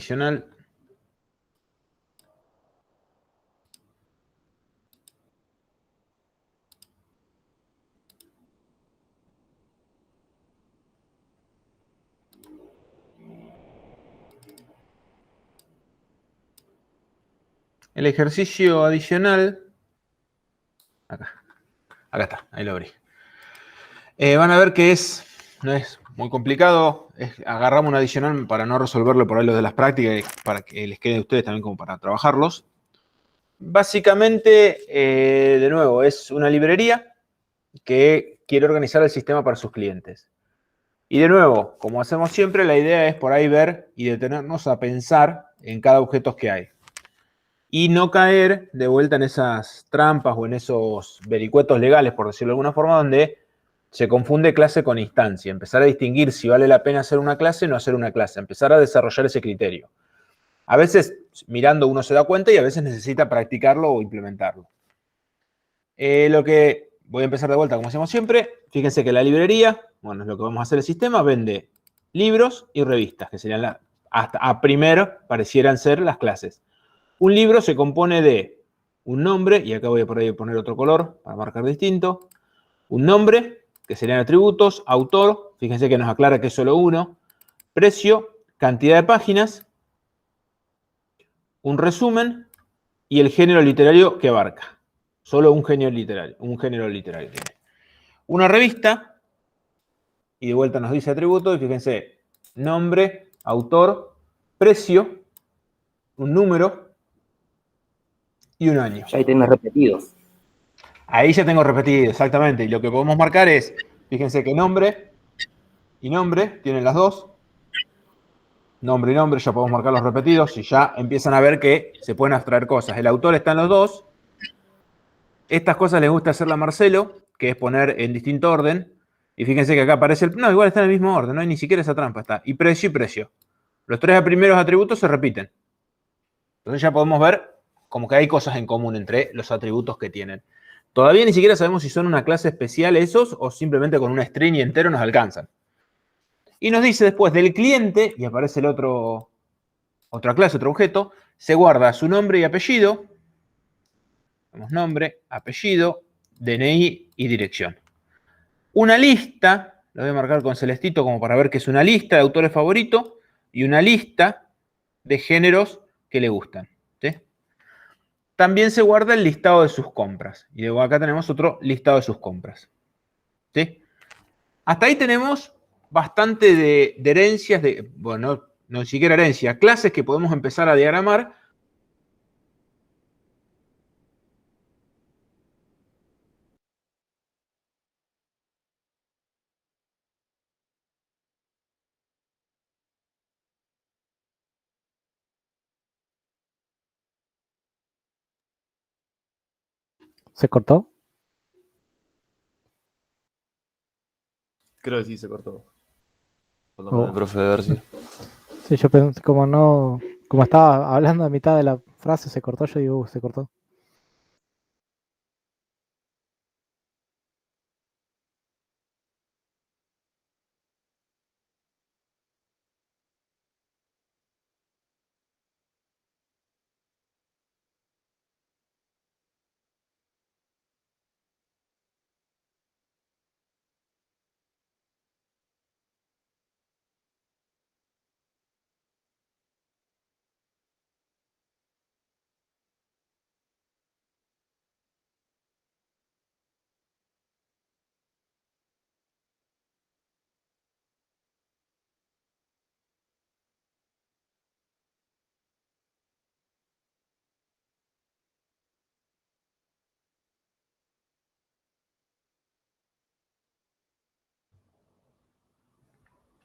adicional. El ejercicio adicional, acá está, ahí lo abrí. Van a ver que no es muy complicado, agarramos un adicional para no resolverlo por ahí lo de las prácticas, para que les quede a ustedes también como para trabajarlos. Básicamente, de nuevo, es una librería que quiere organizar el sistema para sus clientes. Y de nuevo, como hacemos siempre, la idea es por ahí ver y detenernos a pensar en cada objeto que hay. Y no caer de vuelta en esas trampas o en esos vericuetos legales, por decirlo de alguna forma, donde se confunde clase con instancia. Empezar a distinguir si vale la pena hacer una clase o no hacer una clase. Empezar a desarrollar ese criterio. A veces mirando uno se da cuenta y a veces necesita practicarlo o implementarlo. Lo que voy a empezar de vuelta como hacemos siempre. Fíjense que la librería, bueno, es lo que vamos a hacer el sistema, vende libros y revistas, que serían hasta a primero parecieran ser las clases. Un libro se compone de un nombre, y acá voy a por ahí poner otro color para marcar distinto. Un nombre, que serían atributos, autor, fíjense que nos aclara que es solo uno, precio, cantidad de páginas, un resumen y el género literario que abarca. Solo un género literario tiene. Una revista, y de vuelta nos dice atributo, y fíjense, nombre, autor, precio, un número y un año. Ya ahí tenés repetidos. Ahí ya tengo repetido, exactamente. Y lo que podemos marcar es, fíjense que nombre y nombre tienen las dos. Nombre y nombre, ya podemos marcar los repetidos y ya empiezan a ver que se pueden abstraer cosas. El autor está en los dos. Estas cosas les gusta hacerla a Marcelo, que es poner en distinto orden. Y fíjense que acá aparece el... No, igual está en el mismo orden, no hay ni siquiera esa trampa. Está. Y precio. Los tres primeros atributos se repiten. Entonces ya podemos ver como que hay cosas en común entre los atributos que tienen. Todavía ni siquiera sabemos si son una clase especial esos o simplemente con una string y entero nos alcanzan. Y nos dice después del cliente, y aparece otra clase, otro objeto, se guarda su nombre y apellido. Tenemos nombre, apellido, DNI y dirección. Una lista, lo voy a marcar con celestito como para ver que es una lista de autores favoritos y una lista de géneros que le gustan. ¿Sí? También se guarda el listado de sus compras. Y luego acá tenemos otro listado de sus compras. ¿Sí? Hasta ahí tenemos bastante de herencias, bueno, no ni siquiera herencias, clases que podemos empezar a diagramar. ¿Se cortó? Creo que sí se cortó. Perdón, Oh. el profe de García. Sí, yo pensé, como estaba hablando a mitad de la frase, se cortó, yo digo, se cortó.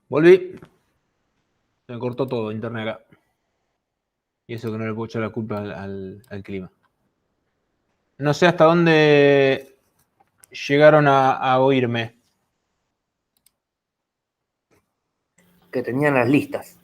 Volví. Se me cortó todo, internet acá. Y eso que no le puedo echar la culpa al clima. No sé hasta dónde llegaron a oírme. Que tenían las listas.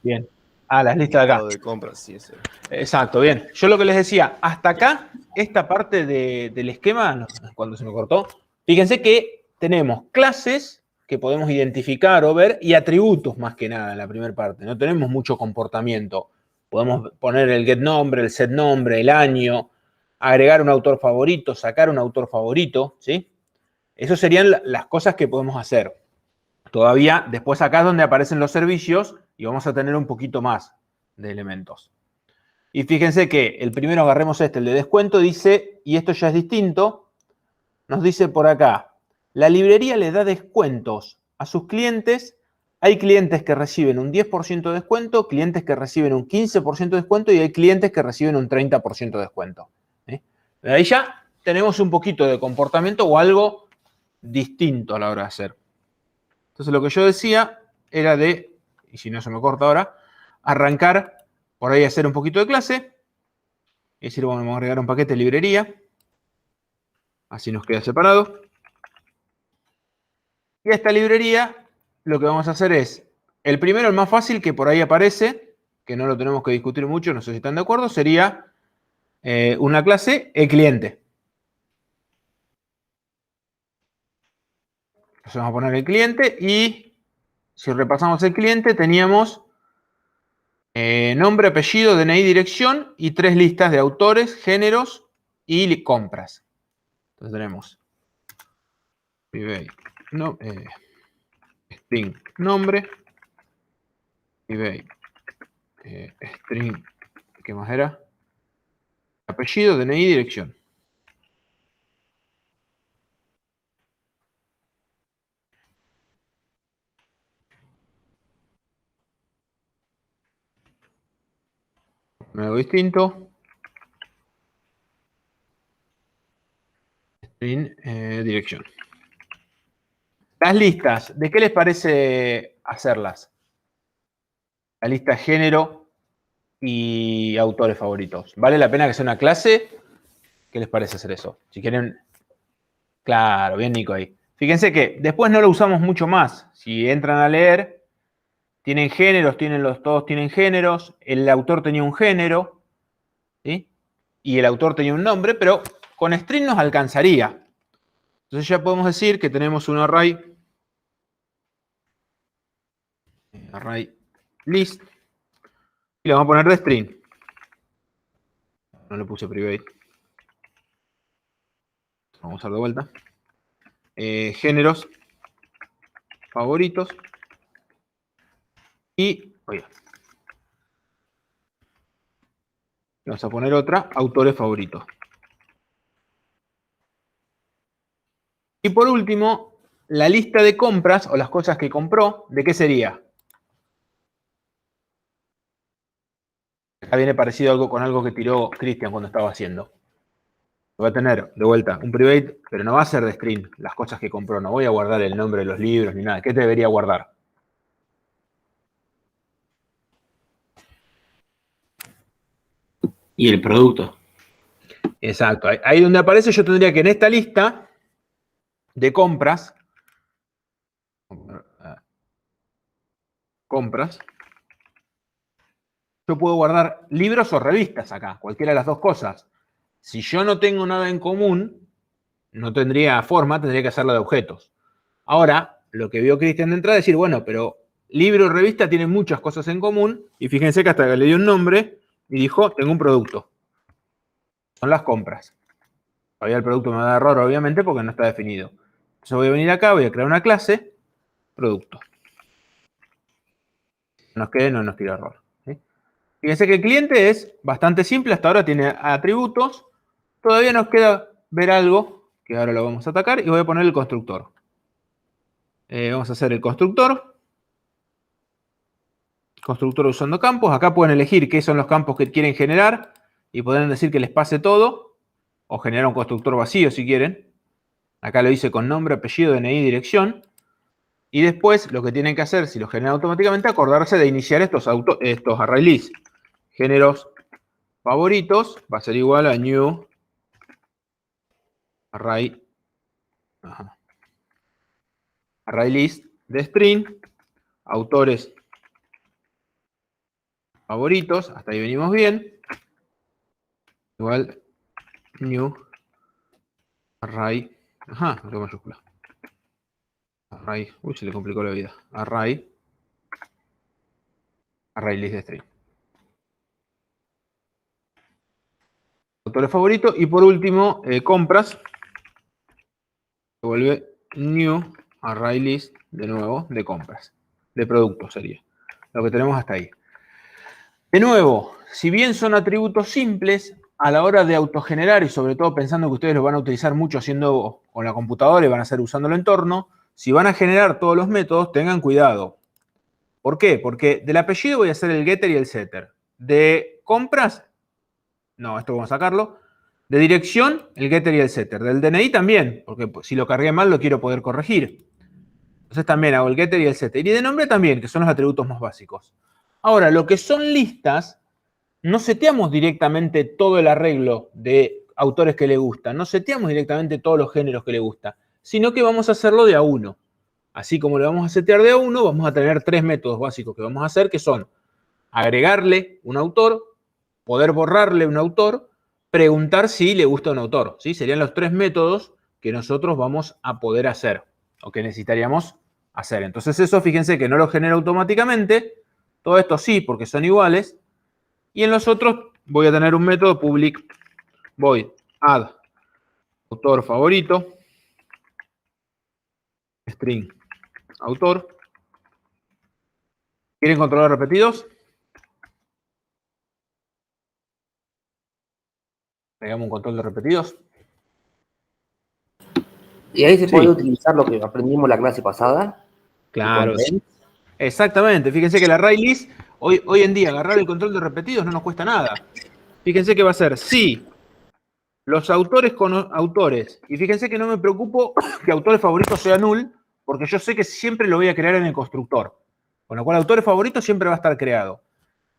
Bien. Ah, las listas de acá. Listado de compras, sí, ese. Exacto, bien. Yo lo que les decía, hasta acá, esta parte del esquema, cuando se me cortó, fíjense que tenemos clases que podemos identificar o ver y atributos más que nada en la primera parte. No tenemos mucho comportamiento. Podemos poner el get nombre, el set nombre, el año, agregar un autor favorito, sacar un autor favorito, ¿sí? Esas serían las cosas que podemos hacer. Todavía después acá es donde aparecen los servicios y vamos a tener un poquito más de elementos. Y fíjense que el primero, agarremos este, el de descuento, dice, y esto ya es distinto, nos dice por acá, la librería le da descuentos a sus clientes. Hay clientes que reciben un 10% de descuento, clientes que reciben un 15% de descuento y hay clientes que reciben un 30% de descuento. ¿Sí? Ahí ya tenemos un poquito de comportamiento o algo distinto a la hora de hacer. Entonces lo que yo decía era de, y si no se me corta ahora, arrancar por ahí a hacer un poquito de clase. Es decir, vamos a agregar un paquete de librería. Así nos queda separado. Y a esta librería lo que vamos a hacer es, el primero, el más fácil, que por ahí aparece, que no lo tenemos que discutir mucho, no sé si están de acuerdo, sería una clase cliente. Entonces vamos a poner el cliente y si repasamos el cliente teníamos nombre, apellido, DNI, dirección y 3 listas de autores, géneros y compras. Entonces tenemos eBay, no, string nombre, eBay, string, ¿qué más era? Apellido, DNI, dirección. Algo distinto. String, dirección. Las listas, ¿de qué les parece hacerlas? La lista género y autores favoritos. ¿Vale la pena que sea una clase? ¿Qué les parece hacer eso? Si quieren... Claro, bien Nico ahí. Fíjense que después no lo usamos mucho más. Si entran a leer, tienen géneros, todos tienen géneros. El autor tenía un género, ¿sí? Y el autor tenía un nombre, pero con string nos alcanzaría. Entonces ya podemos decir que tenemos un array list, y le vamos a poner de string. No le puse private. Vamos a usar de vuelta. Géneros favoritos. Y, oiga, vamos a poner otra, autores favoritos. Y por último, la lista de compras o las cosas que compró, ¿de qué sería? Acá viene parecido algo con algo que tiró Cristian cuando estaba haciendo. Va a tener, de vuelta, un private, pero no va a ser de string, las cosas que compró. No voy a guardar el nombre de los libros ni nada. ¿Qué te debería guardar? Y el producto. Exacto. Ahí donde aparece yo tendría que en esta lista de compras, yo puedo guardar libros o revistas acá, cualquiera de las dos cosas. Si yo no tengo nada en común, no tendría forma, tendría que hacerla de objetos. Ahora, lo que vio Cristian de entrada es decir, bueno, pero libro o revista tienen muchas cosas en común, y fíjense que hasta que le dio un nombre y dijo, tengo un producto. Son las compras. Todavía el producto me da error, obviamente, porque no está definido. Entonces voy a venir acá, voy a crear una clase, producto. Nos quede, no nos tira error. ¿Sí? Fíjense que el cliente es bastante simple, hasta ahora tiene atributos. Todavía nos queda ver algo, que ahora lo vamos a atacar, y voy a poner el constructor. Vamos a hacer el constructor. Constructor usando campos. Acá pueden elegir qué son los campos que quieren generar y pueden decir que les pase todo o generar un constructor vacío si quieren. Acá lo hice con nombre, apellido, DNI, dirección. Y después lo que tienen que hacer, si lo generan automáticamente, acordarse de iniciar estos array list. Géneros favoritos va a ser igual a new array, array list de string, autores favoritos, hasta ahí venimos bien, igual new array, no tengo mayúscula, Array. Uy, se le complicó la vida. Array list de string. Autores favoritos. Y por último, compras. Se vuelve new array list de nuevo de compras. De productos sería. Lo que tenemos hasta ahí. De nuevo, si bien son atributos simples, a la hora de autogenerar y sobre todo pensando que ustedes lo van a utilizar mucho haciendo con la computadora y van a hacer usando el entorno, si van a generar todos los métodos, tengan cuidado. ¿Por qué? Porque del apellido voy a hacer el getter y el setter. De compras, no, esto vamos a sacarlo. De dirección, el getter y el setter. Del DNI también, porque si lo cargué mal lo quiero poder corregir. Entonces también hago el getter y el setter. Y de nombre también, que son los atributos más básicos. Ahora, lo que son listas, no seteamos directamente todo el arreglo de autores que le gustan. No seteamos directamente todos los géneros que le gustan. Sino que vamos a hacerlo de a uno. Así como le vamos a setear de a uno, vamos a tener 3 métodos básicos que vamos a hacer, que son agregarle un autor, poder borrarle un autor, preguntar si le gusta un autor. ¿Sí? Serían los 3 métodos que nosotros vamos a poder hacer o que necesitaríamos hacer. Entonces eso, fíjense que no lo genera automáticamente. Todo esto sí, porque son iguales. Y en los otros voy a tener un método public void add autor favorito string autor. ¿Quieren controlar repetidos? Agregamos un control de repetidos. Y ahí se Sí. puede utilizar lo que aprendimos la clase pasada. Claro, sí. Exactamente. Fíjense que el array list, hoy en día, agarrar el control de repetidos no nos cuesta nada. Fíjense que va a ser si los autores con autores. Y fíjense que no me preocupo que autores favoritos sea null, porque yo sé que siempre lo voy a crear en el constructor. Con lo cual, autores favoritos siempre va a estar creado.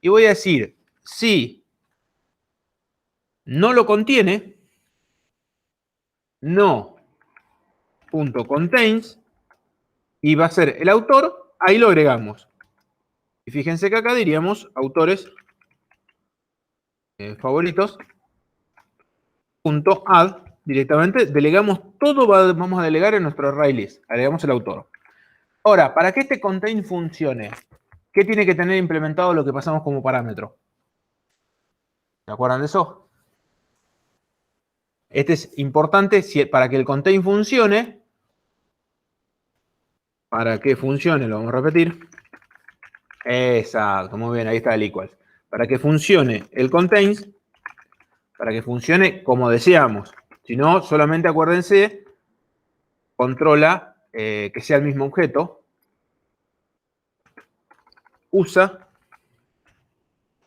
Y voy a decir, si no lo contiene, no.contains, y va a ser el autor, ahí lo agregamos. Y fíjense que acá diríamos autores favoritos punto add, directamente delegamos todo, vamos a delegar en nuestro array list, agregamos el autor. Ahora, para que este contain funcione, ¿qué tiene que tener implementado lo que pasamos como parámetro? ¿Se acuerdan de eso? Este es importante para que el contain funcione. Para que funcione, lo vamos a repetir. Exacto, muy bien, ahí está el equals. Para que funcione el contains, para que funcione como deseamos. Si no, solamente acuérdense, controla que sea el mismo objeto. Usa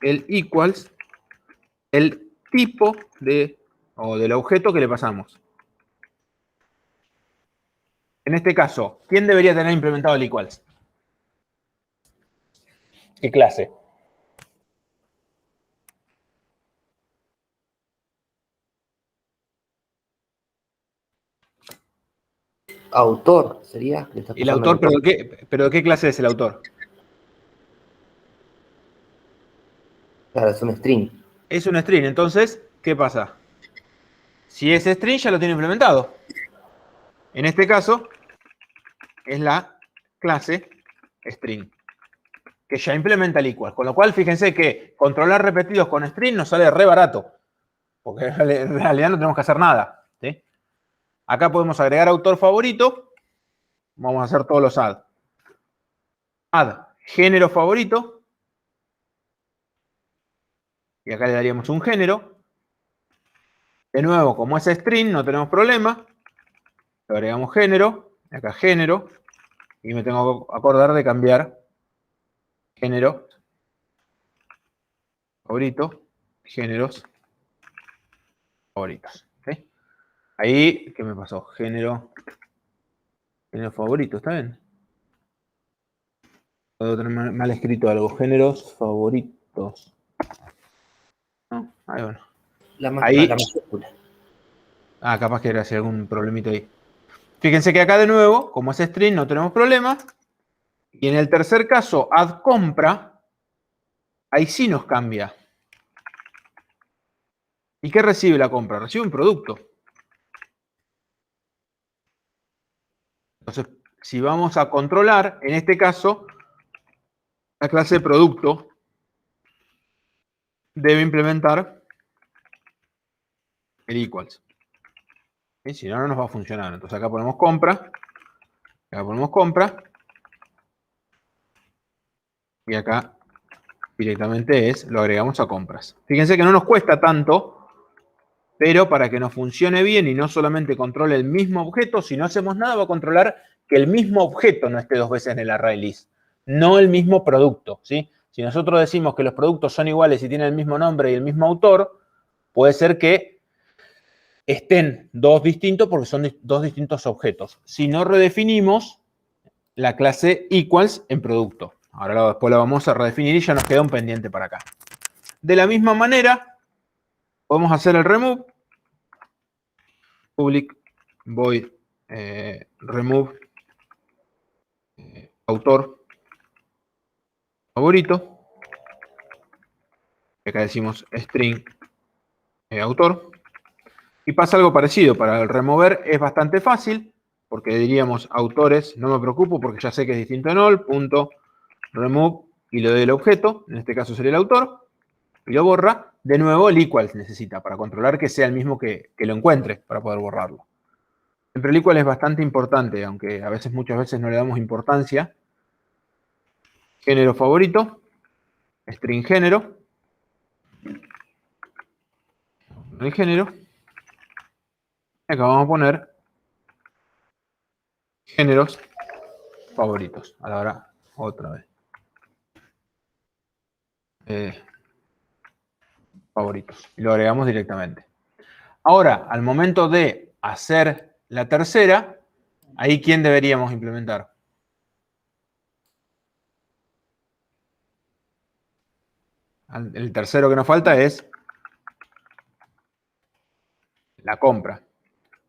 el equals, el tipo del objeto que le pasamos. En este caso, ¿quién debería tener implementado el equals? ¿Qué clase? Autor sería. El autor, pero ¿de qué clase es el autor? Claro, es un string. Es un string, entonces, ¿qué pasa? Si es string, ya lo tiene implementado. En este caso, es la clase string, que ya implementa el equal. Con lo cual, fíjense que controlar repetidos con string nos sale re barato, porque en realidad no tenemos que hacer nada. ¿Sí? Acá podemos agregar autor favorito. Vamos a hacer todos los add. Add género favorito. Y acá le daríamos un género. De nuevo, como es string, no tenemos problema. Le agregamos género. Acá género. Y me tengo que acordar de cambiar género favorito. Géneros favoritos. ¿Sí? Ahí, ¿qué me pasó? Género favorito, ¿está bien? Puedo tener mal escrito algo. Géneros favoritos. No, ahí bueno. La Ahí. mayúscula. Capaz que era así algún problemita ahí. Fíjense que acá de nuevo, como es string, no tenemos problema. Y en el tercer caso, add compra, ahí sí nos cambia. ¿Y qué recibe la compra? Recibe un producto. Entonces, si vamos a controlar, en este caso, la clase producto debe implementar el equals. ¿Sí? Si no, no nos va a funcionar. Entonces acá ponemos compra, acá ponemos compra, y acá directamente lo agregamos a compras. Fíjense que no nos cuesta tanto, pero para que nos funcione bien y no solamente controle el mismo objeto, si no hacemos nada va a controlar que el mismo objeto no esté dos veces en el array list, no el mismo producto, ¿sí? Si nosotros decimos que los productos son iguales y tienen el mismo nombre y el mismo autor, puede ser que estén dos distintos porque son dos distintos objetos. Si no redefinimos la clase equals en producto. Ahora después la vamos a redefinir y ya nos queda un pendiente para acá. De la misma manera, podemos hacer el remove. Public void remove autor favorito. Acá decimos string autor. Y pasa algo parecido. Para el remover es bastante fácil, porque diríamos autores, no me preocupo porque ya sé que es distinto en all, punto remove, y le doy el objeto, en este caso sería el autor, y lo borra. De nuevo el equals necesita, para controlar que sea el mismo que lo encuentre, para poder borrarlo. Siempre el equal es bastante importante, aunque a veces, muchas veces no le damos importancia. Género favorito, string género, el género. Acá vamos a poner géneros favoritos. Ahora otra vez. Favoritos. Y lo agregamos directamente. Ahora, al momento de hacer la tercera, ahí ¿quién deberíamos implementar? El tercero que nos falta es la compra.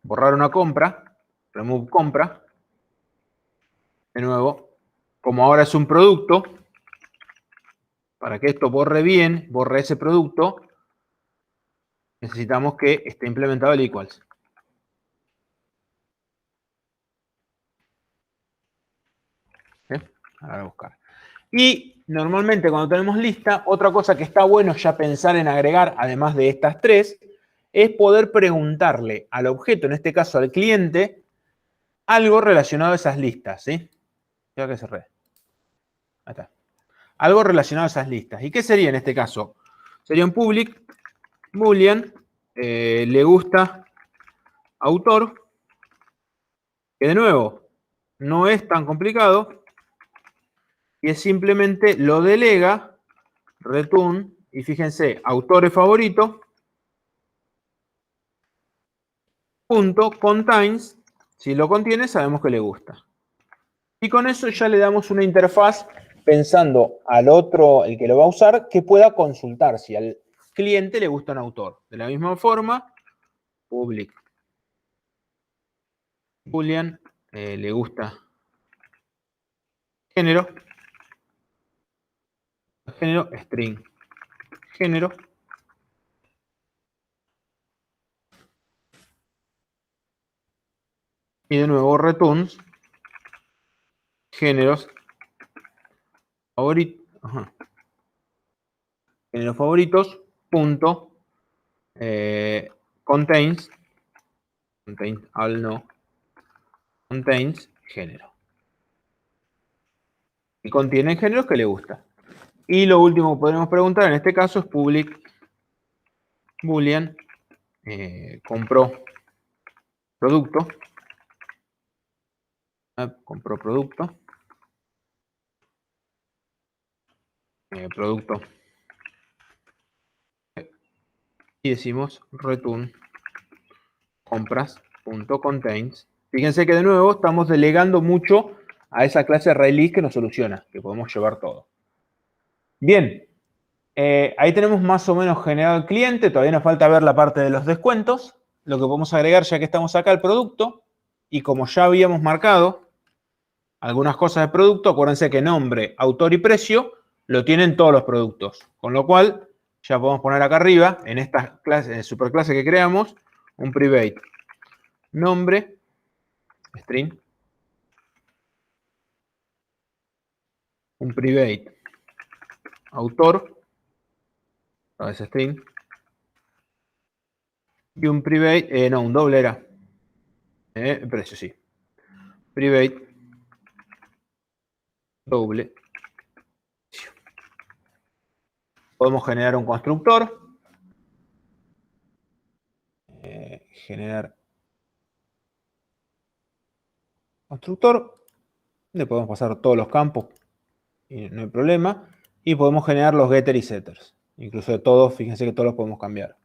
Borrar una compra, remove compra. De nuevo, como ahora es un producto, para que esto borre bien, borre ese producto, necesitamos que esté implementado el equals. ¿Sí? Ahora voy a buscar. Y normalmente cuando tenemos lista, otra cosa que está bueno ya pensar en agregar, además de estas tres, es poder preguntarle al objeto, en este caso al cliente, algo relacionado a esas listas, ¿sí? Ya que cerré. Ahí está. Algo relacionado a esas listas. ¿Y qué sería en este caso? Sería un public boolean, le gusta autor, que de nuevo no es tan complicado, y es simplemente lo delega, return, y fíjense, autores favorito, punto contains, si lo contiene sabemos que le gusta. Y con eso ya le damos una interfaz pensando al otro, el que lo va a usar, que pueda consultar si al cliente le gusta un autor. De la misma forma, public boolean, le gusta género, string género, y de nuevo returns géneros favoritos, géneros favoritos, punto contains all no, contains género. Y contiene géneros que le gusta. Y lo último que podemos preguntar en este caso es public boolean compró producto. Compró producto. Producto. Y decimos return compras.contains. Fíjense que de nuevo estamos delegando mucho a esa clase array que nos soluciona, que podemos llevar todo. Bien, ahí tenemos más o menos generado el cliente, todavía nos falta ver la parte de los descuentos. Lo que podemos agregar ya que estamos acá el producto, y como ya habíamos marcado algunas cosas de producto, acuérdense que nombre, autor y precio lo tienen todos los productos, con lo cual ya podemos poner acá arriba, en esta clase, superclase que creamos, un private nombre, string, un private autor, a ese string, y un private, no, un doble era, precio, sí, private doble. Podemos generar un constructor, generar constructor, le podemos pasar todos los campos y no hay problema, y podemos generar los getter y setters, incluso de todos, fíjense que todos los podemos cambiar.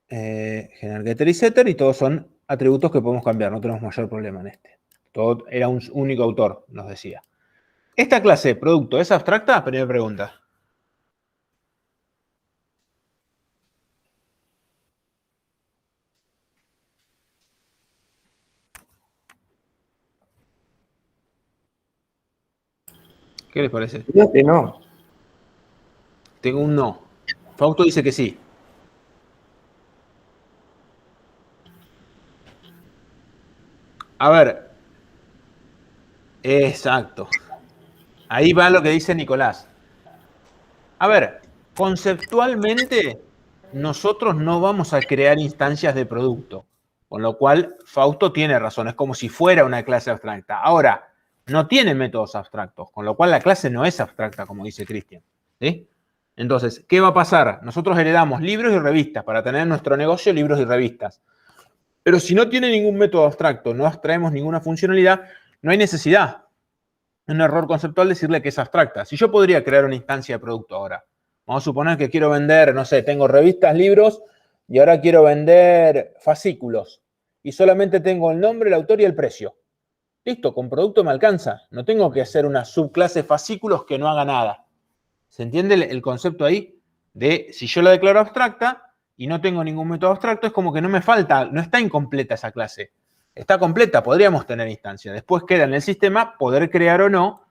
Generar getter y setter, y todos son atributos que podemos cambiar, no tenemos mayor problema en este. Todo era un único autor, nos decía. ¿Esta clase producto es abstracta? Primera pregunta. ¿Qué les parece? Creo que no. Tengo un no. Fausto dice que sí. A ver. Exacto. Ahí va lo que dice Nicolás. A ver, conceptualmente, nosotros no vamos a crear instancias de producto. Con lo cual, Fausto tiene razón. Es como si fuera una clase abstracta. Ahora, no tiene métodos abstractos. Con lo cual, la clase no es abstracta, como dice Cristian. ¿Sí? Entonces, ¿qué va a pasar? Nosotros heredamos libros y revistas para tener en nuestro negocio libros y revistas. Pero si no tiene ningún método abstracto, no abstraemos ninguna funcionalidad, no hay necesidad. Es un error conceptual decirle que es abstracta. Si yo podría crear una instancia de producto ahora, vamos a suponer que quiero vender, no sé, tengo revistas, libros, y ahora quiero vender fascículos. Y solamente tengo el nombre, el autor y el precio. Listo, con producto me alcanza. No tengo que hacer una subclase fascículos que no haga nada. ¿Se entiende el concepto ahí? De si yo la declaro abstracta y no tengo ningún método abstracto, es como que no me falta, no está incompleta esa clase. Está completa, podríamos tener instancias. Después queda en el sistema poder crear o no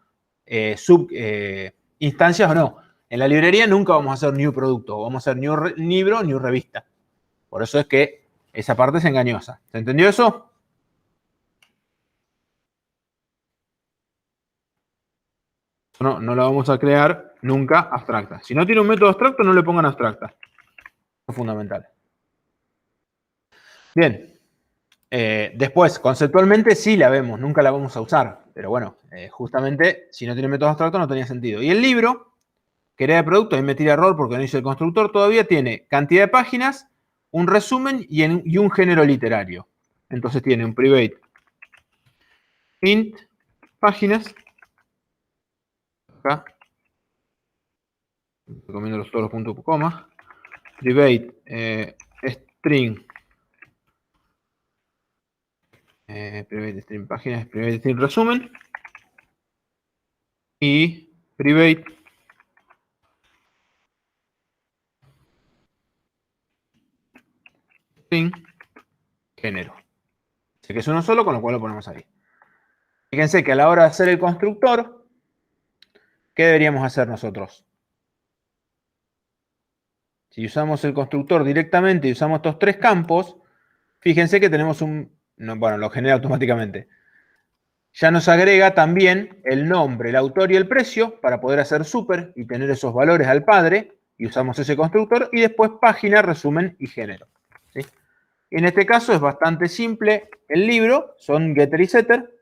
instancias o no. En la librería nunca vamos a hacer new producto, vamos a hacer new libro, new revista. Por eso es que esa parte es engañosa. ¿Se entendió eso? No, no la vamos a crear nunca abstracta. Si no tiene un método abstracto, no le pongan abstracta. Es fundamental. Bien. Después, conceptualmente sí la vemos, nunca la vamos a usar. Pero bueno, justamente si no tiene método abstracto no tenía sentido. Y el libro, que era de producto, ahí me tira error porque no hice el constructor todavía, tiene cantidad de páginas, un resumen y un género literario. Entonces tiene un private int páginas. Acá. Recomiendo todos los puntos coma. Private string. Private string páginas, private string resumen. Y private string género. Sé que es uno solo, con lo cual lo ponemos ahí. Fíjense que a la hora de hacer el constructor, ¿qué deberíamos hacer nosotros? Si usamos el constructor directamente y usamos estos tres campos, fíjense que tenemos bueno, lo genera automáticamente. Ya nos agrega también el nombre, el autor y el precio para poder hacer super y tener esos valores al padre. Y usamos ese constructor. Y después página, resumen y género. ¿Sí? En este caso es bastante simple. El libro son getter y setter.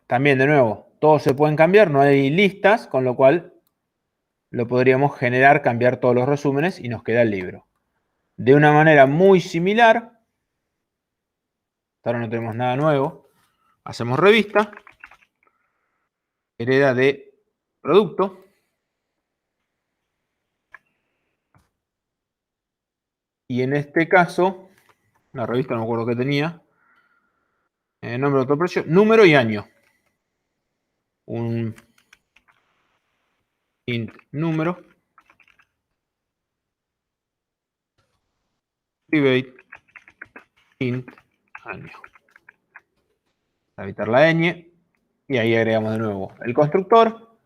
También, de nuevo, todos se pueden cambiar, no hay listas, con lo cual lo podríamos generar, cambiar todos los resúmenes y nos queda el libro. De una manera muy similar, ahora no tenemos nada nuevo, hacemos revista, hereda de producto, y en este caso, la revista no me acuerdo qué tenía, nombre, autor, precio, número y año. Un int número, private int año. Para evitar la ñ, y ahí agregamos de nuevo el constructor.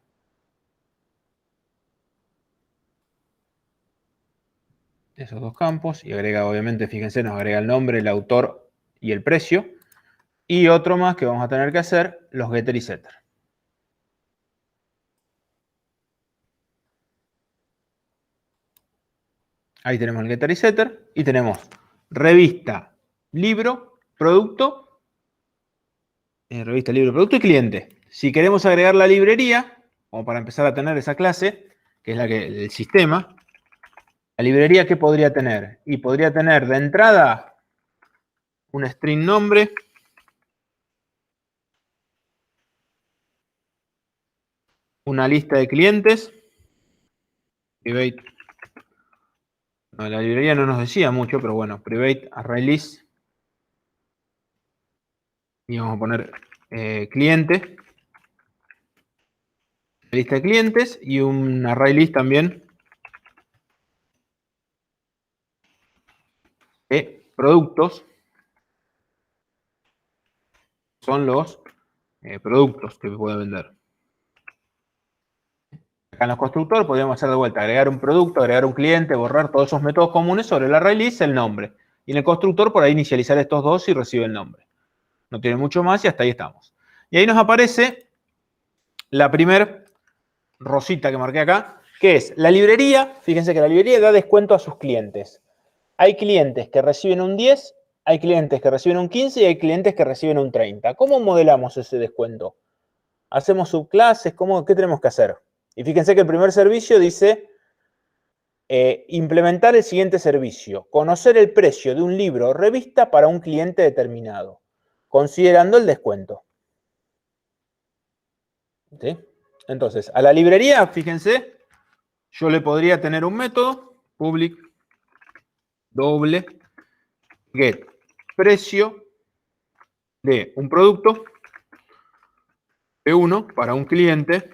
Esos dos campos, y agrega, obviamente, fíjense, nos agrega el nombre, el autor y el precio. Y otro más que vamos a tener que hacer, los getter y setter. Ahí tenemos el getter y setter. Y tenemos revista, libro, producto. Revista, libro, producto y cliente. Si queremos agregar la librería, como para empezar a tener esa clase, que es el sistema, la librería, ¿qué podría tener? Y podría tener de entrada un string nombre, una lista de clientes, private. No, la librería no nos decía mucho, pero bueno, private array list. Y vamos a poner cliente, lista de clientes y un array list también de productos. Son los productos que puede vender. Acá en los constructores podríamos hacer de vuelta, agregar un producto, agregar un cliente, borrar todos esos métodos comunes sobre el array list, el nombre. Y en el constructor por ahí inicializar estos dos y recibe el nombre. No tiene mucho más y hasta ahí estamos. Y ahí nos aparece la primer rosita que marqué acá, que es la librería. Fíjense que la librería da descuento a sus clientes. Hay clientes que reciben un 10, hay clientes que reciben un 15 y hay clientes que reciben un 30. ¿Cómo modelamos ese descuento? ¿Hacemos subclases? ¿Qué tenemos que hacer? Y fíjense que el primer servicio dice implementar el siguiente servicio. Conocer el precio de un libro o revista para un cliente determinado, considerando el descuento. ¿Sí? Entonces, a la librería, fíjense, yo le podría tener un método, public doble get precio de un producto C1 para un cliente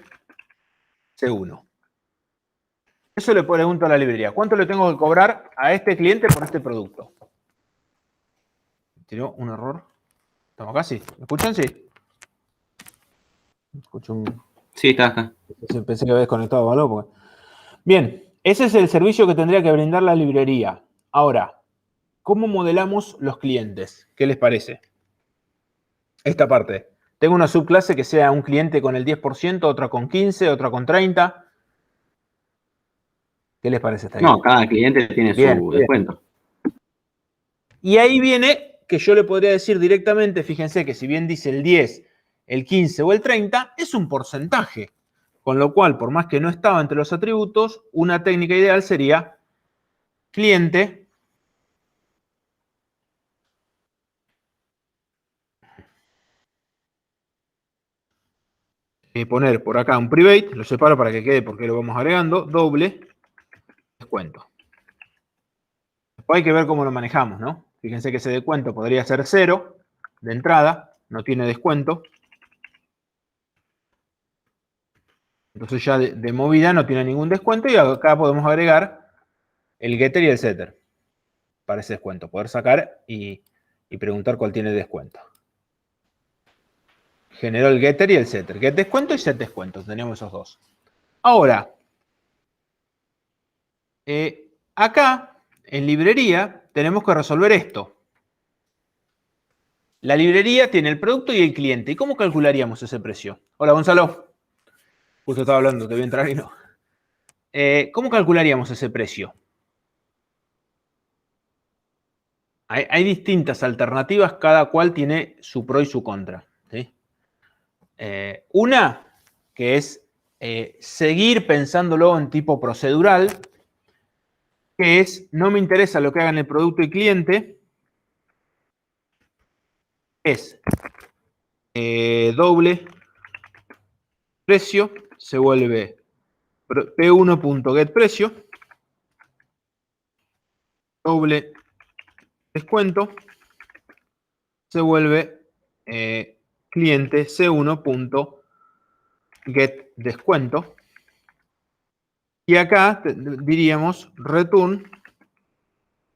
C1. Eso le pregunto a la librería. ¿Cuánto le tengo que cobrar a este cliente por este producto? ¿Tiró un error? ¿Estamos casi? ¿Me escuchan? Sí. Escucho un... Sí, está acá. Pensé que había desconectado, ¿vale? Porque... Bien, ese es el servicio que tendría que brindar la librería. Ahora, ¿cómo modelamos los clientes? ¿Qué les parece? Esta parte. Tengo una subclase que sea un cliente con el 10%, otra con 15%, otra con 30%. ¿Qué les parece esta idea? No, cada cliente tiene su descuento. Y ahí viene que yo le podría decir directamente, fíjense que si bien dice el 10, el 15 o el 30, es un porcentaje. Con lo cual, por más que no estaba entre los atributos, una técnica ideal sería cliente poner por acá un private, lo separo para que quede porque lo vamos agregando, doble descuento. Después hay que ver cómo lo manejamos, ¿no? Fíjense que ese descuento podría ser 0 de entrada, no tiene descuento. Entonces ya de movida no tiene ningún descuento y acá podemos agregar el getter y el setter para ese descuento. Poder sacar y preguntar cuál tiene descuento. Generó el getter y el setter. Get descuento y set descuento. Tenemos esos dos. Ahora, acá en librería tenemos que resolver esto. La librería tiene el producto y el cliente. ¿Y cómo calcularíamos ese precio? Hola, Gonzalo. Justo estaba hablando, te voy a entrar y no. ¿Cómo calcularíamos ese precio? Hay distintas alternativas, cada cual tiene su pro y su contra. ¿Sí? Una, que es seguir pensándolo en tipo procedural, que es, no me interesa lo que hagan el producto y cliente, es doble precio, se vuelve p1.getPrecio, doble descuento, se vuelve cliente c1.getDescuento. Y acá diríamos return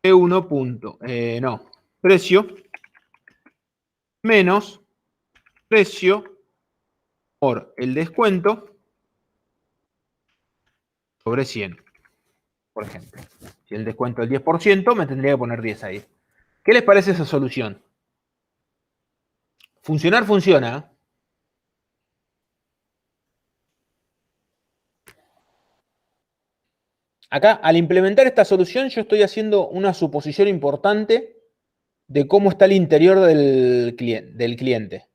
p1. Precio menos precio por el descuento sobre 100, por ejemplo. Si el descuento es el 10%, me tendría que poner 10 ahí. ¿Qué les parece esa solución? funcionar funciona. Acá, al implementar esta solución, yo estoy haciendo una suposición importante de cómo está el interior del cliente.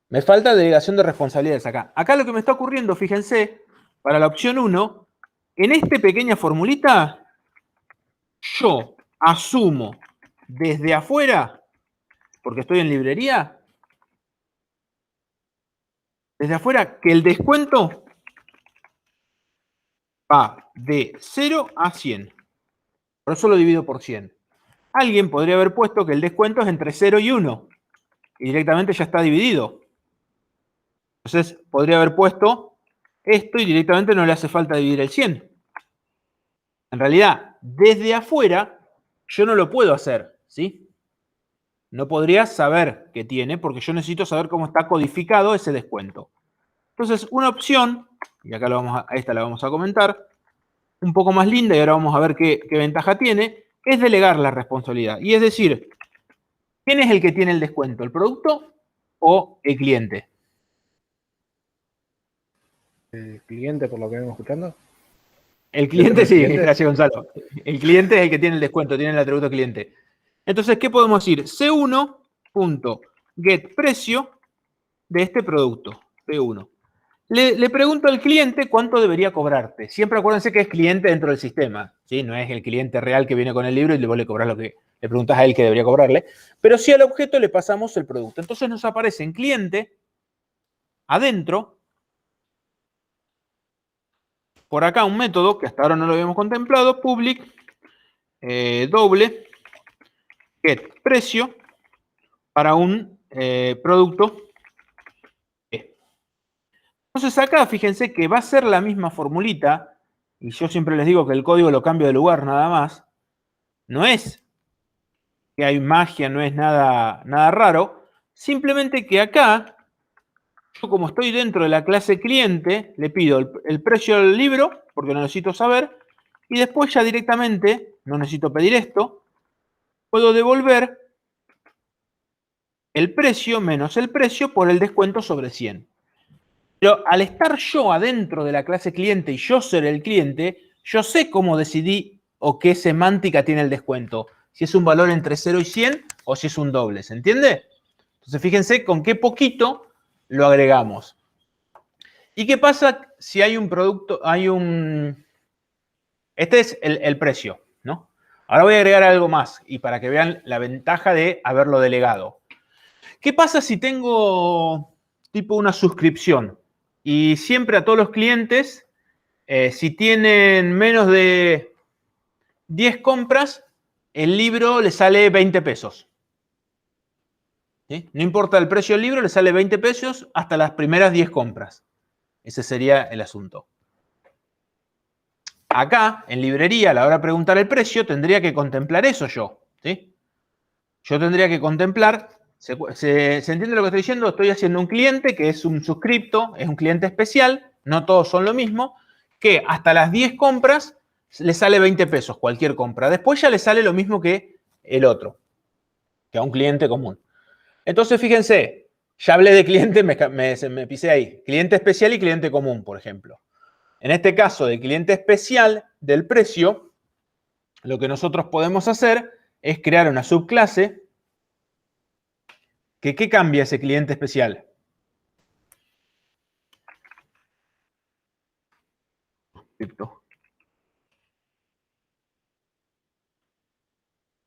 Me falta delegación de responsabilidades acá. Acá lo que me está ocurriendo, fíjense, para la opción 1, en esta pequeña formulita, yo asumo desde afuera, porque estoy en librería, desde afuera que el descuento va de 0 a 100. Por eso lo divido por 100. Alguien podría haber puesto que el descuento es entre 0 y 1. Y directamente ya está dividido. Entonces podría haber puesto esto y directamente no le hace falta dividir el 100. En realidad, desde afuera, yo no lo puedo hacer, ¿sí? No podría saber qué tiene porque yo necesito saber cómo está codificado ese descuento. Entonces, una opción, y acá esta la vamos a comentar, un poco más linda, y ahora vamos a ver qué ventaja tiene, es delegar la responsabilidad. Y es decir, ¿quién es el que tiene el descuento? ¿El producto o el cliente? El cliente, por lo que vengo escuchando. El cliente, sí, cliente? gracias Gonzalo. El cliente es el que tiene el descuento, tiene el atributo cliente. Entonces, ¿qué podemos decir? C1.getPrecio de este producto, P1. Le pregunto al cliente cuánto debería cobrarte. Siempre acuérdense que es cliente dentro del sistema, ¿sí? No es el cliente real que viene con el libro y vos le cobrás lo que le preguntás a él que debería cobrarle. Pero sí al objeto le pasamos el producto. Entonces nos aparece en cliente, adentro, por acá un método que hasta ahora no lo habíamos contemplado, public doble get precio para un producto. Entonces acá fíjense que va a ser la misma formulita, y yo siempre les digo que el código lo cambio de lugar nada más. No es que hay magia, no es nada raro, simplemente que acá, yo como estoy dentro de la clase cliente, le pido el precio del libro, porque lo necesito saber, y después ya directamente, no necesito pedir esto, puedo devolver el precio menos el precio por el descuento sobre 100. Pero al estar yo adentro de la clase cliente y yo ser el cliente, yo sé cómo decidí o qué semántica tiene el descuento. Si es un valor entre 0 y 100 o si es un doble, ¿se entiende? Entonces fíjense con qué poquito lo agregamos. ¿Y qué pasa si hay un producto, Este es el precio, ¿no? Ahora voy a agregar algo más y para que vean la ventaja de haberlo delegado. ¿Qué pasa si tengo tipo una suscripción? Y siempre a todos los clientes, si tienen menos de 10 compras, el libro le sale 20 pesos. ¿Sí? No importa el precio del libro, le sale 20 pesos hasta las primeras 10 compras. Ese sería el asunto. Acá, en librería, a la hora de preguntar el precio, tendría que contemplar eso yo. ¿Sí? Yo tendría que contemplar... ¿Se entiende lo que estoy diciendo? Estoy haciendo un cliente que es un suscripto, es un cliente especial, no todos son lo mismo, que hasta las 10 compras le sale 20 pesos cualquier compra. Después ya le sale lo mismo que el otro, que a un cliente común. Entonces, fíjense, ya hablé de cliente, me pisé ahí. Cliente especial y cliente común, por ejemplo. En este caso, de cliente especial del precio, lo que nosotros podemos hacer es crear una subclase. ¿Qué cambia ese cliente especial?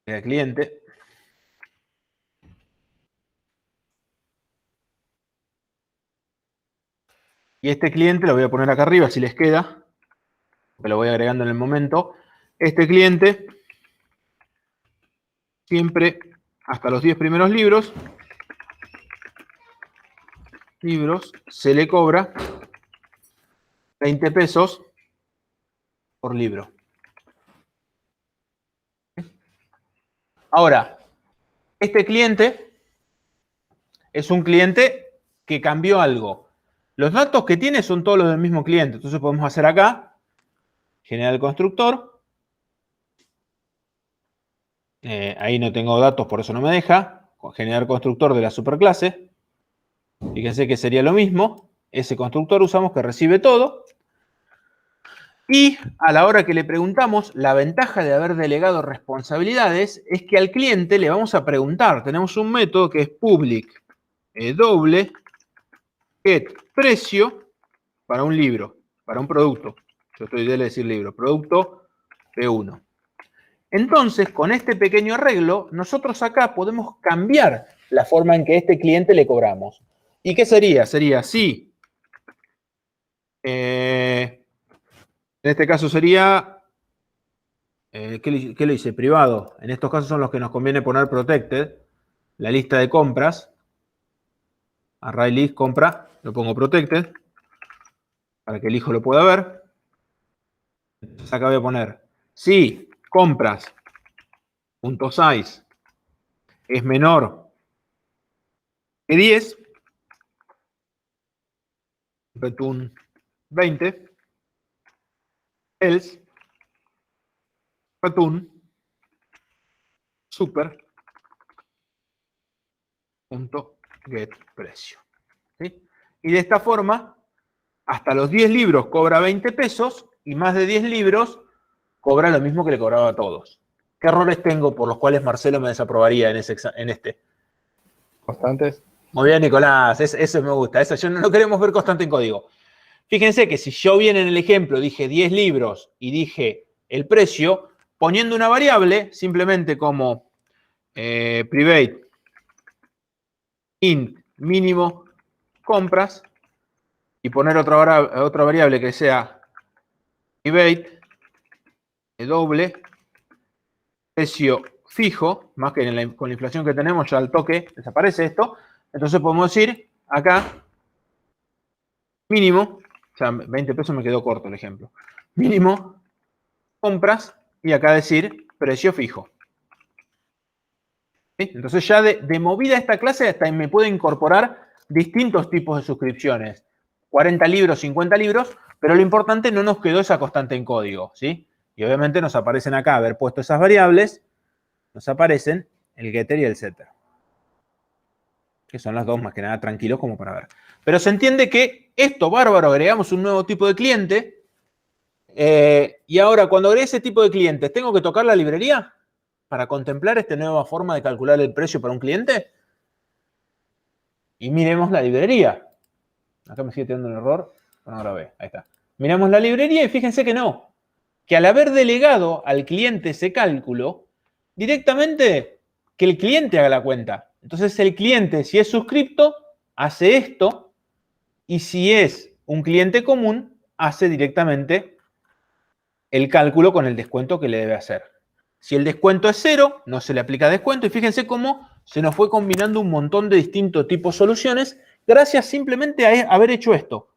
El cliente. Y este cliente lo voy a poner acá arriba si les queda. Me lo voy agregando en el momento. Este cliente, siempre hasta los 10 primeros libros, se le cobra 20 pesos por libro. Ahora, este cliente es un cliente que cambió algo. Los datos que tiene son todos los del mismo cliente. Entonces podemos hacer acá, generar el constructor. Ahí no tengo datos, por eso no me deja. Generar constructor de la superclase. Fíjense que sería lo mismo. Ese constructor usamos que recibe todo. Y a la hora que le preguntamos, la ventaja de haber delegado responsabilidades es que al cliente le vamos a preguntar. Tenemos un método que es public doble get precio para un libro, para un producto. Yo estoy de decir libro, producto P1. Entonces, con este pequeño arreglo, nosotros acá podemos cambiar la forma en que a este cliente le cobramos. ¿Y qué sería? Sería si, en este caso sería, ¿qué le hice? Privado. En estos casos son los que nos conviene poner protected. La lista de compras. Array list compra, lo pongo protected, para que el hijo lo pueda ver. Entonces acá voy a poner, si compras.size es menor que 10, return 20, else return super.get precio. ¿Sí? Y de esta forma, hasta los 10 libros cobra 20 pesos y más de 10 libros cobra lo mismo que le cobraba a todos. ¿Qué errores tengo por los cuales Marcelo me desaprobaría en este? Constantes. Muy bien, Nicolás, eso me gusta. Eso yo no queremos ver constante en código. Fíjense que si yo bien en el ejemplo dije 10 libros y dije el precio, poniendo una variable simplemente como private int mínimo compras y poner otra variable que sea private doble precio fijo, más que con la inflación que tenemos ya al toque desaparece esto. Entonces podemos decir acá mínimo, o sea, 20 pesos me quedó corto el ejemplo. Mínimo compras y acá decir precio fijo. ¿Sí? Entonces ya de movida esta clase hasta me puede incorporar distintos tipos de suscripciones. 40 libros, 50 libros, pero lo importante no nos quedó esa constante en código, ¿sí? Y obviamente nos aparecen acá, haber puesto esas variables, nos aparecen el getter y el setter. Que son las dos más que nada tranquilos como para ver. Pero se entiende que esto, bárbaro, agregamos un nuevo tipo de cliente. Y ahora, cuando agregue ese tipo de clientes, ¿tengo que tocar la librería para contemplar esta nueva forma de calcular el precio para un cliente? Y miremos la librería. Acá me sigue teniendo un error. Bueno, ahora ve, ahí está. Miramos la librería y fíjense que no. Que al haber delegado al cliente ese cálculo, directamente que el cliente haga la cuenta. Entonces el cliente, si es suscripto, hace esto, y si es un cliente común, hace directamente el cálculo con el descuento que le debe hacer. Si el descuento es 0, no se le aplica descuento, y fíjense cómo se nos fue combinando un montón de distintos tipos de soluciones, gracias simplemente a haber hecho esto.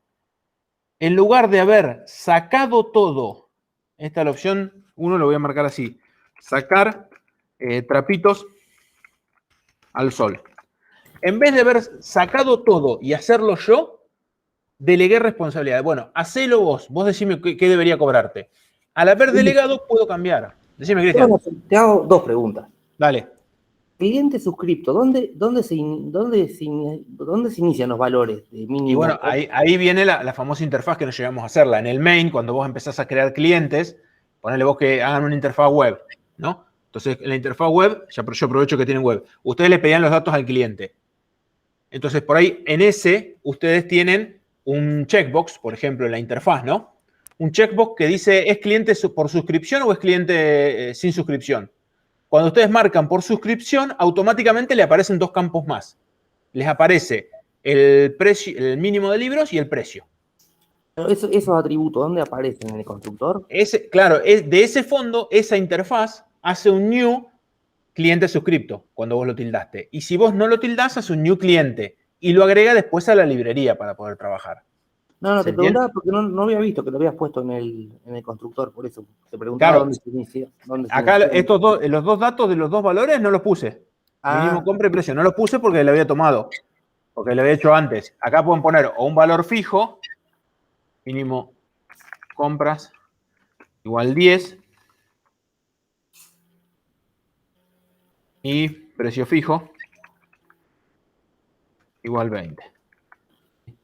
En lugar de haber sacado todo, esta es la opción 1, lo voy a marcar así, sacar trapitos al sol. En vez de haber sacado todo y hacerlo yo, delegué responsabilidad. Bueno, hacelo vos decime qué debería cobrarte. Al haber delegado, puedo cambiar. Decime, Cristian. Te hago dos preguntas. Dale. Cliente suscripto, ¿dónde se inician los valores de mínimo? Y bueno, ahí viene la famosa interfaz que no llegamos a hacerla. En el main, cuando vos empezás a crear clientes, ponele vos que hagan una interfaz web, ¿no? Entonces, en la interfaz web, yo aprovecho que tienen web, ustedes le pedían los datos al cliente. Entonces, por ahí, en ese, ustedes tienen un checkbox, por ejemplo, en la interfaz, ¿no? Un checkbox que dice, ¿es cliente por suscripción o es cliente sin suscripción? Cuando ustedes marcan por suscripción, automáticamente le aparecen dos campos más. Les aparece el precio, el mínimo de libros y el precio. Esos atributos, ¿dónde aparecen? ¿En el constructor? Claro, de ese fondo, esa interfaz hace un new cliente suscripto cuando vos lo tildaste. Y si vos no lo tildás, hace un new cliente y lo agrega después a la librería para poder trabajar. No, te preguntaba porque no había visto que lo habías puesto en el constructor, por eso te preguntaba claro, dónde se inicia. Acá los dos datos de los dos valores no los puse. Mínimo compra y precio. No los puse porque le había tomado, porque le había hecho antes. Acá pueden poner o un valor fijo, mínimo compras igual 10. y precio fijo igual 20.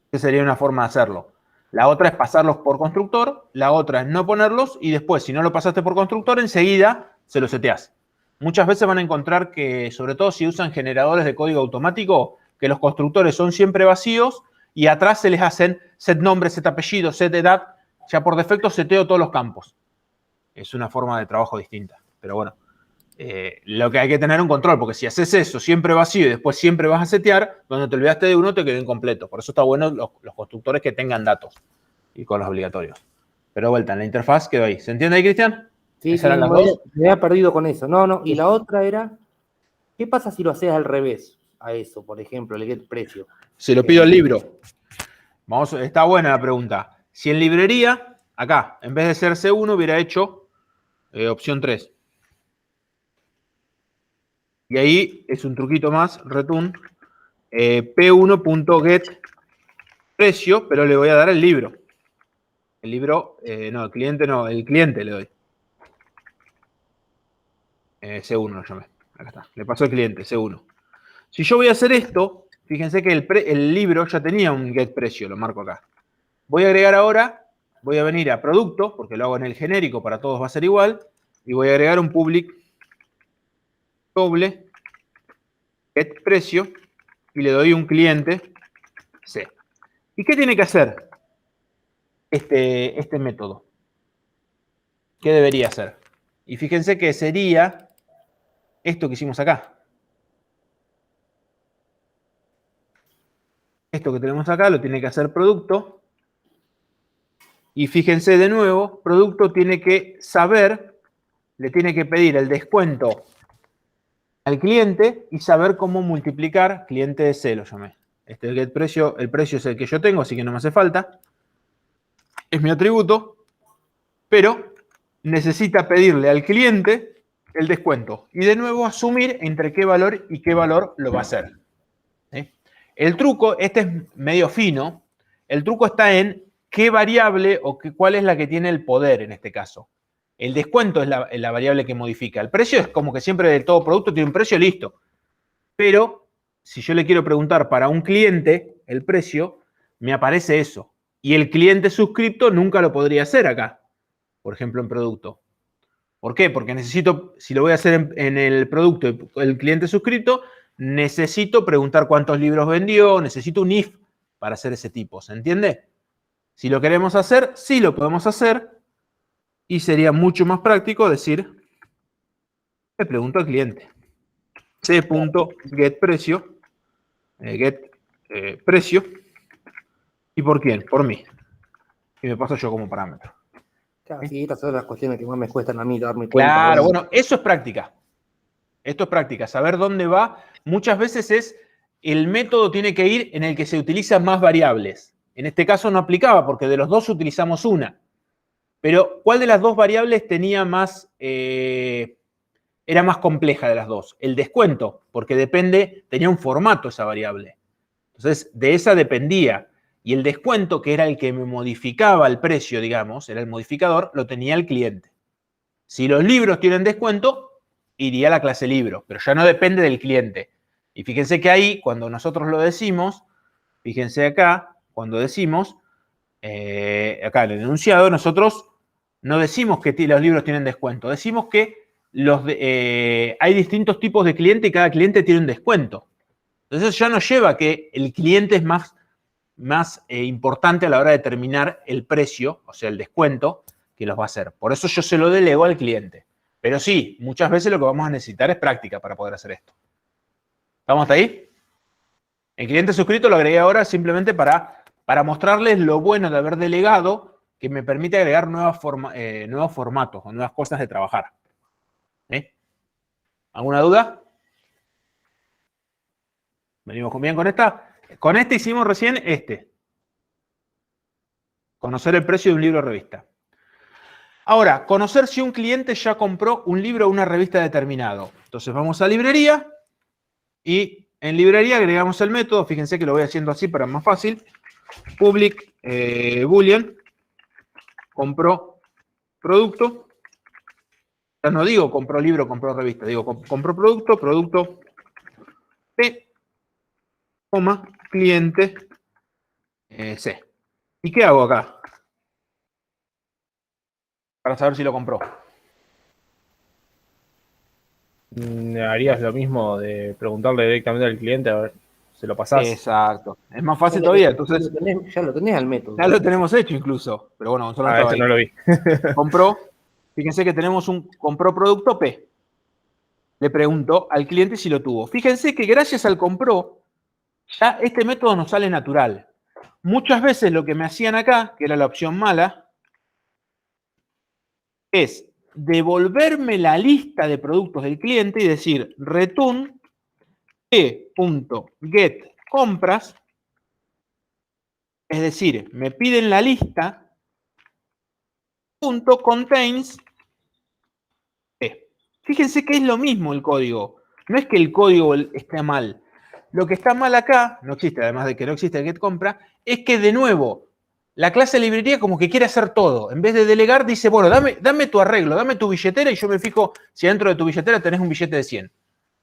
Esa sería una forma de hacerlo. La otra es pasarlos por constructor, la otra es no ponerlos y después, si no lo pasaste por constructor, enseguida se lo seteás. Muchas veces van a encontrar que, sobre todo si usan generadores de código automático, que los constructores son siempre vacíos y atrás se les hacen set nombre, set apellido, set edad. Ya por defecto seteo todos los campos. Es una forma de trabajo distinta. Pero bueno, lo que hay que tener un control, porque si haces eso siempre vacío y después siempre vas a setear, cuando te olvidaste de uno te quedó incompleto. Por eso está bueno los constructores que tengan datos y con los obligatorios. Pero vuelta, en la interfaz quedó ahí. ¿Se entiende ahí, Cristian? Sí, ¿Esas eran las me dos? había perdido con eso. No, y la otra era, ¿qué pasa si lo haces al revés a eso? Por ejemplo, el get precio. Se lo pido al libro. Está buena la pregunta. Si en librería, acá, en vez de ser C1, hubiera hecho opción 3. Y ahí es un truquito más, return, p1.get precio, pero le voy a dar el libro. El libro, no, el cliente no, el cliente le doy. C1 lo llamé. Acá está. Le paso al cliente, C1. Si yo voy a hacer esto, fíjense que el libro ya tenía un get precio, lo marco acá. Voy a agregar ahora, voy a venir a producto, porque lo hago en el genérico, para todos va a ser igual, y voy a agregar un public doble get precio y le doy un cliente C. ¿Y qué tiene que hacer este método? ¿Qué debería hacer? Y fíjense que sería esto que hicimos acá. Esto que tenemos acá lo tiene que hacer producto. Y fíjense de nuevo, producto tiene que saber, le tiene que pedir el descuento al cliente y saber cómo multiplicar cliente de C, lo llamé. El precio es el que yo tengo, así que no me hace falta. Es mi atributo, pero necesita pedirle al cliente el descuento. Y de nuevo asumir entre qué valor y qué valor lo va a hacer. ¿Sí? El truco, este es medio fino, el truco está en qué variable o cuál es la que tiene el poder en este caso. El descuento es la variable que modifica. El precio es como que siempre de todo producto tiene un precio listo. Pero si yo le quiero preguntar para un cliente el precio, me aparece eso. Y el cliente suscripto nunca lo podría hacer acá. Por ejemplo, en producto. ¿Por qué? Porque necesito, si lo voy a hacer en el producto, el cliente suscripto, necesito preguntar cuántos libros vendió, necesito un if para hacer ese tipo. ¿Se entiende? Si lo queremos hacer, sí lo podemos hacer. Y sería mucho más práctico decir, le pregunto al cliente. C.getPrecio, precio. ¿Y por quién? Por mí. Y me paso yo como parámetro. Claro, sí, estas son las cuestiones que más me cuestan a mí darme cuenta. Claro, bueno, eso es práctica. Esto es práctica, saber dónde va. Muchas veces el método tiene que ir en el que se utilizan más variables. En este caso no aplicaba porque de los dos utilizamos una. Pero, ¿cuál de las dos variables tenía más, era más compleja de las dos? El descuento, porque tenía un formato esa variable. Entonces, de esa dependía. Y el descuento, que era el que me modificaba el precio, digamos, era el modificador, lo tenía el cliente. Si los libros tienen descuento, iría a la clase libro, pero ya no depende del cliente. Y fíjense que ahí, cuando nosotros lo decimos, fíjense acá, cuando decimos, acá en el enunciado, nosotros no decimos que los libros tienen descuento, decimos que hay distintos tipos de cliente y cada cliente tiene un descuento. Entonces eso ya nos lleva a que el cliente es más importante a la hora de determinar el precio, o sea, el descuento que los va a hacer. Por eso yo se lo delego al cliente. Pero sí, muchas veces lo que vamos a necesitar es práctica para poder hacer esto. ¿Estamos hasta ahí? El cliente suscrito lo agregué ahora simplemente para mostrarles lo bueno de haber delegado, que me permite agregar nuevos formatos o nuevas cosas de trabajar. ¿Alguna duda? ¿Venimos bien con esta? Con este hicimos recién conocer el precio de un libro o revista. Ahora, conocer si un cliente ya compró un libro o una revista determinado. Entonces vamos a librería y en librería agregamos el método. Fíjense que lo voy haciendo así para más fácil. Public boolean compró producto Ya no digo compró libro, compró revista, digo compró producto, producto P, coma, cliente C. ¿Y qué hago acá? Para saber si lo compró. Harías lo mismo de preguntarle directamente al cliente, a ver, se lo pasás. Exacto. Es más fácil todavía, entonces Ya lo tenés al método. ya lo tenemos hecho incluso. Pero bueno, Gonzalo no Ah, estaba ese ahí. no lo vi. Compró, fíjense que tenemos un compró producto P. Le pregunto al cliente si lo tuvo. Fíjense que gracias al compró, ya este método nos sale natural. Muchas veces lo que me hacían acá, que era la opción mala, es devolverme la lista de productos del cliente y decir return p.get compras, es decir, me piden la lista punto contains p. Fíjense que es lo mismo el código. No es que el código esté mal. Lo que está mal acá, no existe, además de que no existe el get compra, es que de nuevo, la clase de librería como que quiere hacer todo. En vez de delegar, dice, bueno, dame tu arreglo, dame tu billetera y yo me fijo si dentro de tu billetera tenés un billete de 100.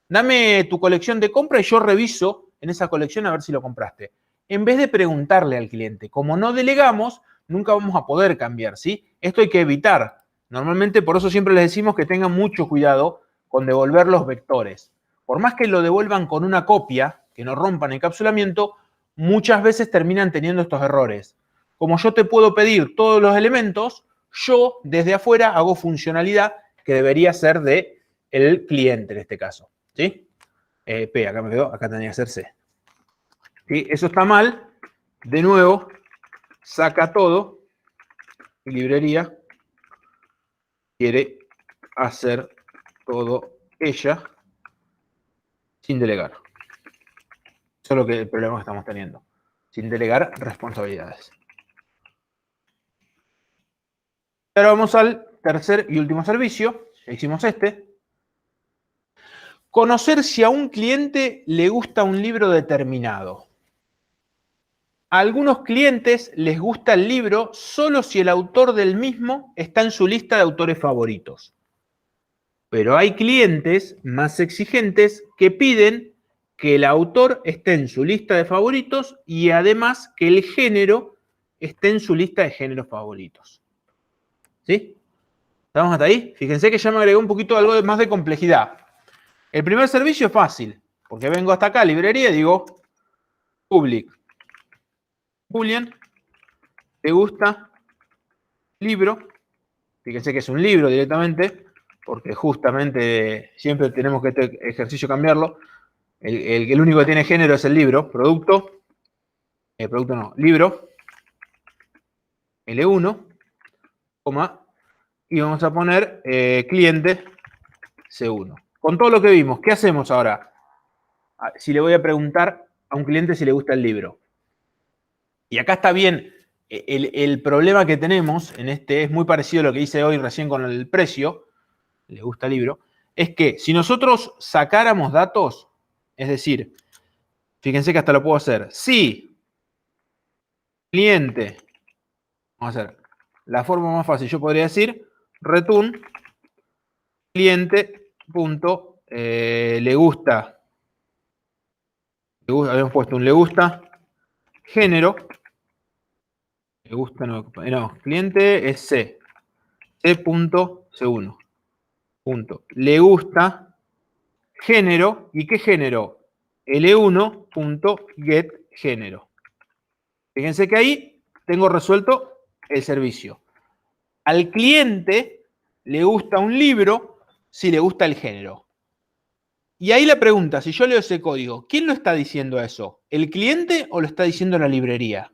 Dame tu colección de compra y yo reviso en esa colección a ver si lo compraste. En vez de preguntarle al cliente, como no delegamos, nunca vamos a poder cambiar, ¿sí? Esto hay que evitar. Normalmente por eso siempre les decimos que tengan mucho cuidado con devolver los vectores. Por más que lo devuelvan con una copia, que no rompan encapsulamiento, muchas veces terminan teniendo estos errores. Como yo te puedo pedir todos los elementos, yo desde afuera hago funcionalidad que debería ser de el cliente en este caso. ¿Sí? P, acá me quedó, acá tenía que ser C. ¿Sí? Eso está mal. De nuevo, saca todo. Y librería quiere hacer todo ella sin delegar. Eso es lo que el problema que estamos teniendo. Sin delegar responsabilidades. Ahora vamos al tercer y último servicio. Ya hicimos este. Conocer si a un cliente le gusta un libro determinado. A algunos clientes les gusta el libro solo si el autor del mismo está en su lista de autores favoritos. Pero hay clientes más exigentes que piden que el autor esté en su lista de favoritos y además que el género esté en su lista de géneros favoritos. ¿Sí? ¿Estamos hasta ahí? Fíjense que ya me agregó un poquito algo más de complejidad. El primer servicio es fácil, porque vengo hasta acá, librería, y digo public boolean, te gusta libro. Fíjense que es un libro directamente, porque justamente siempre tenemos que este ejercicio cambiarlo. El único que tiene género es el libro, producto, producto no, libro, L1, coma, y vamos a poner cliente C1. Con todo lo que vimos, ¿qué hacemos ahora? Si le voy a preguntar a un cliente si le gusta el libro. Y acá está bien, el problema que tenemos en este es muy parecido a lo que hice hoy recién con el precio, le gusta el libro, es que si nosotros sacáramos datos, es decir, fíjense que hasta lo puedo hacer, si cliente, vamos a hacer la forma más fácil, yo podría decir return cliente punto le gusta, habíamos puesto un le gusta, género, le gusta, no, cliente es C, C.C1, punto, le gusta, género, ¿y qué género? L1.getGénero. Fíjense que ahí tengo resuelto el servicio. Al cliente le gusta un libro si le gusta el género. Y ahí la pregunta, si yo leo ese código, ¿quién lo está diciendo eso? ¿El cliente o lo está diciendo la librería?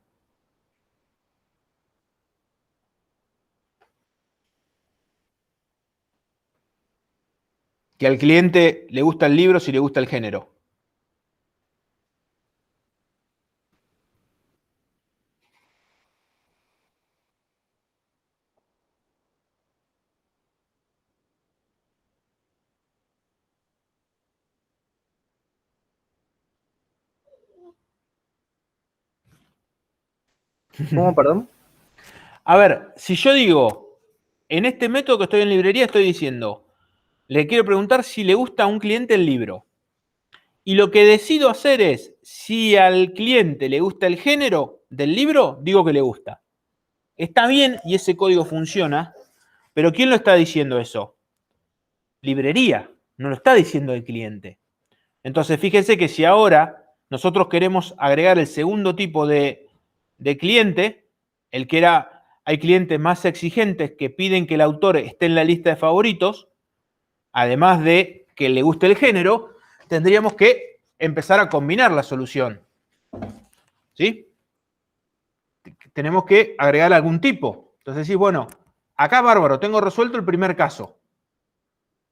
Que al cliente le gusta el libro si le gusta el género. ¿Cómo, perdón? A ver, si yo digo, en este método que estoy en librería estoy diciendo, le quiero preguntar si le gusta a un cliente el libro. Y lo que decido hacer es, si al cliente le gusta el género del libro, digo que le gusta. Está bien y ese código funciona, pero ¿quién lo está diciendo eso? Librería, no lo está diciendo el cliente. Entonces, fíjense que si ahora nosotros queremos agregar el segundo tipo de cliente, el que era, hay clientes más exigentes que piden que el autor esté en la lista de favoritos, además de que le guste el género, tendríamos que empezar a combinar la solución. ¿Sí? Tenemos que agregar algún tipo. Entonces, sí, bueno, acá bárbaro, tengo resuelto el primer caso.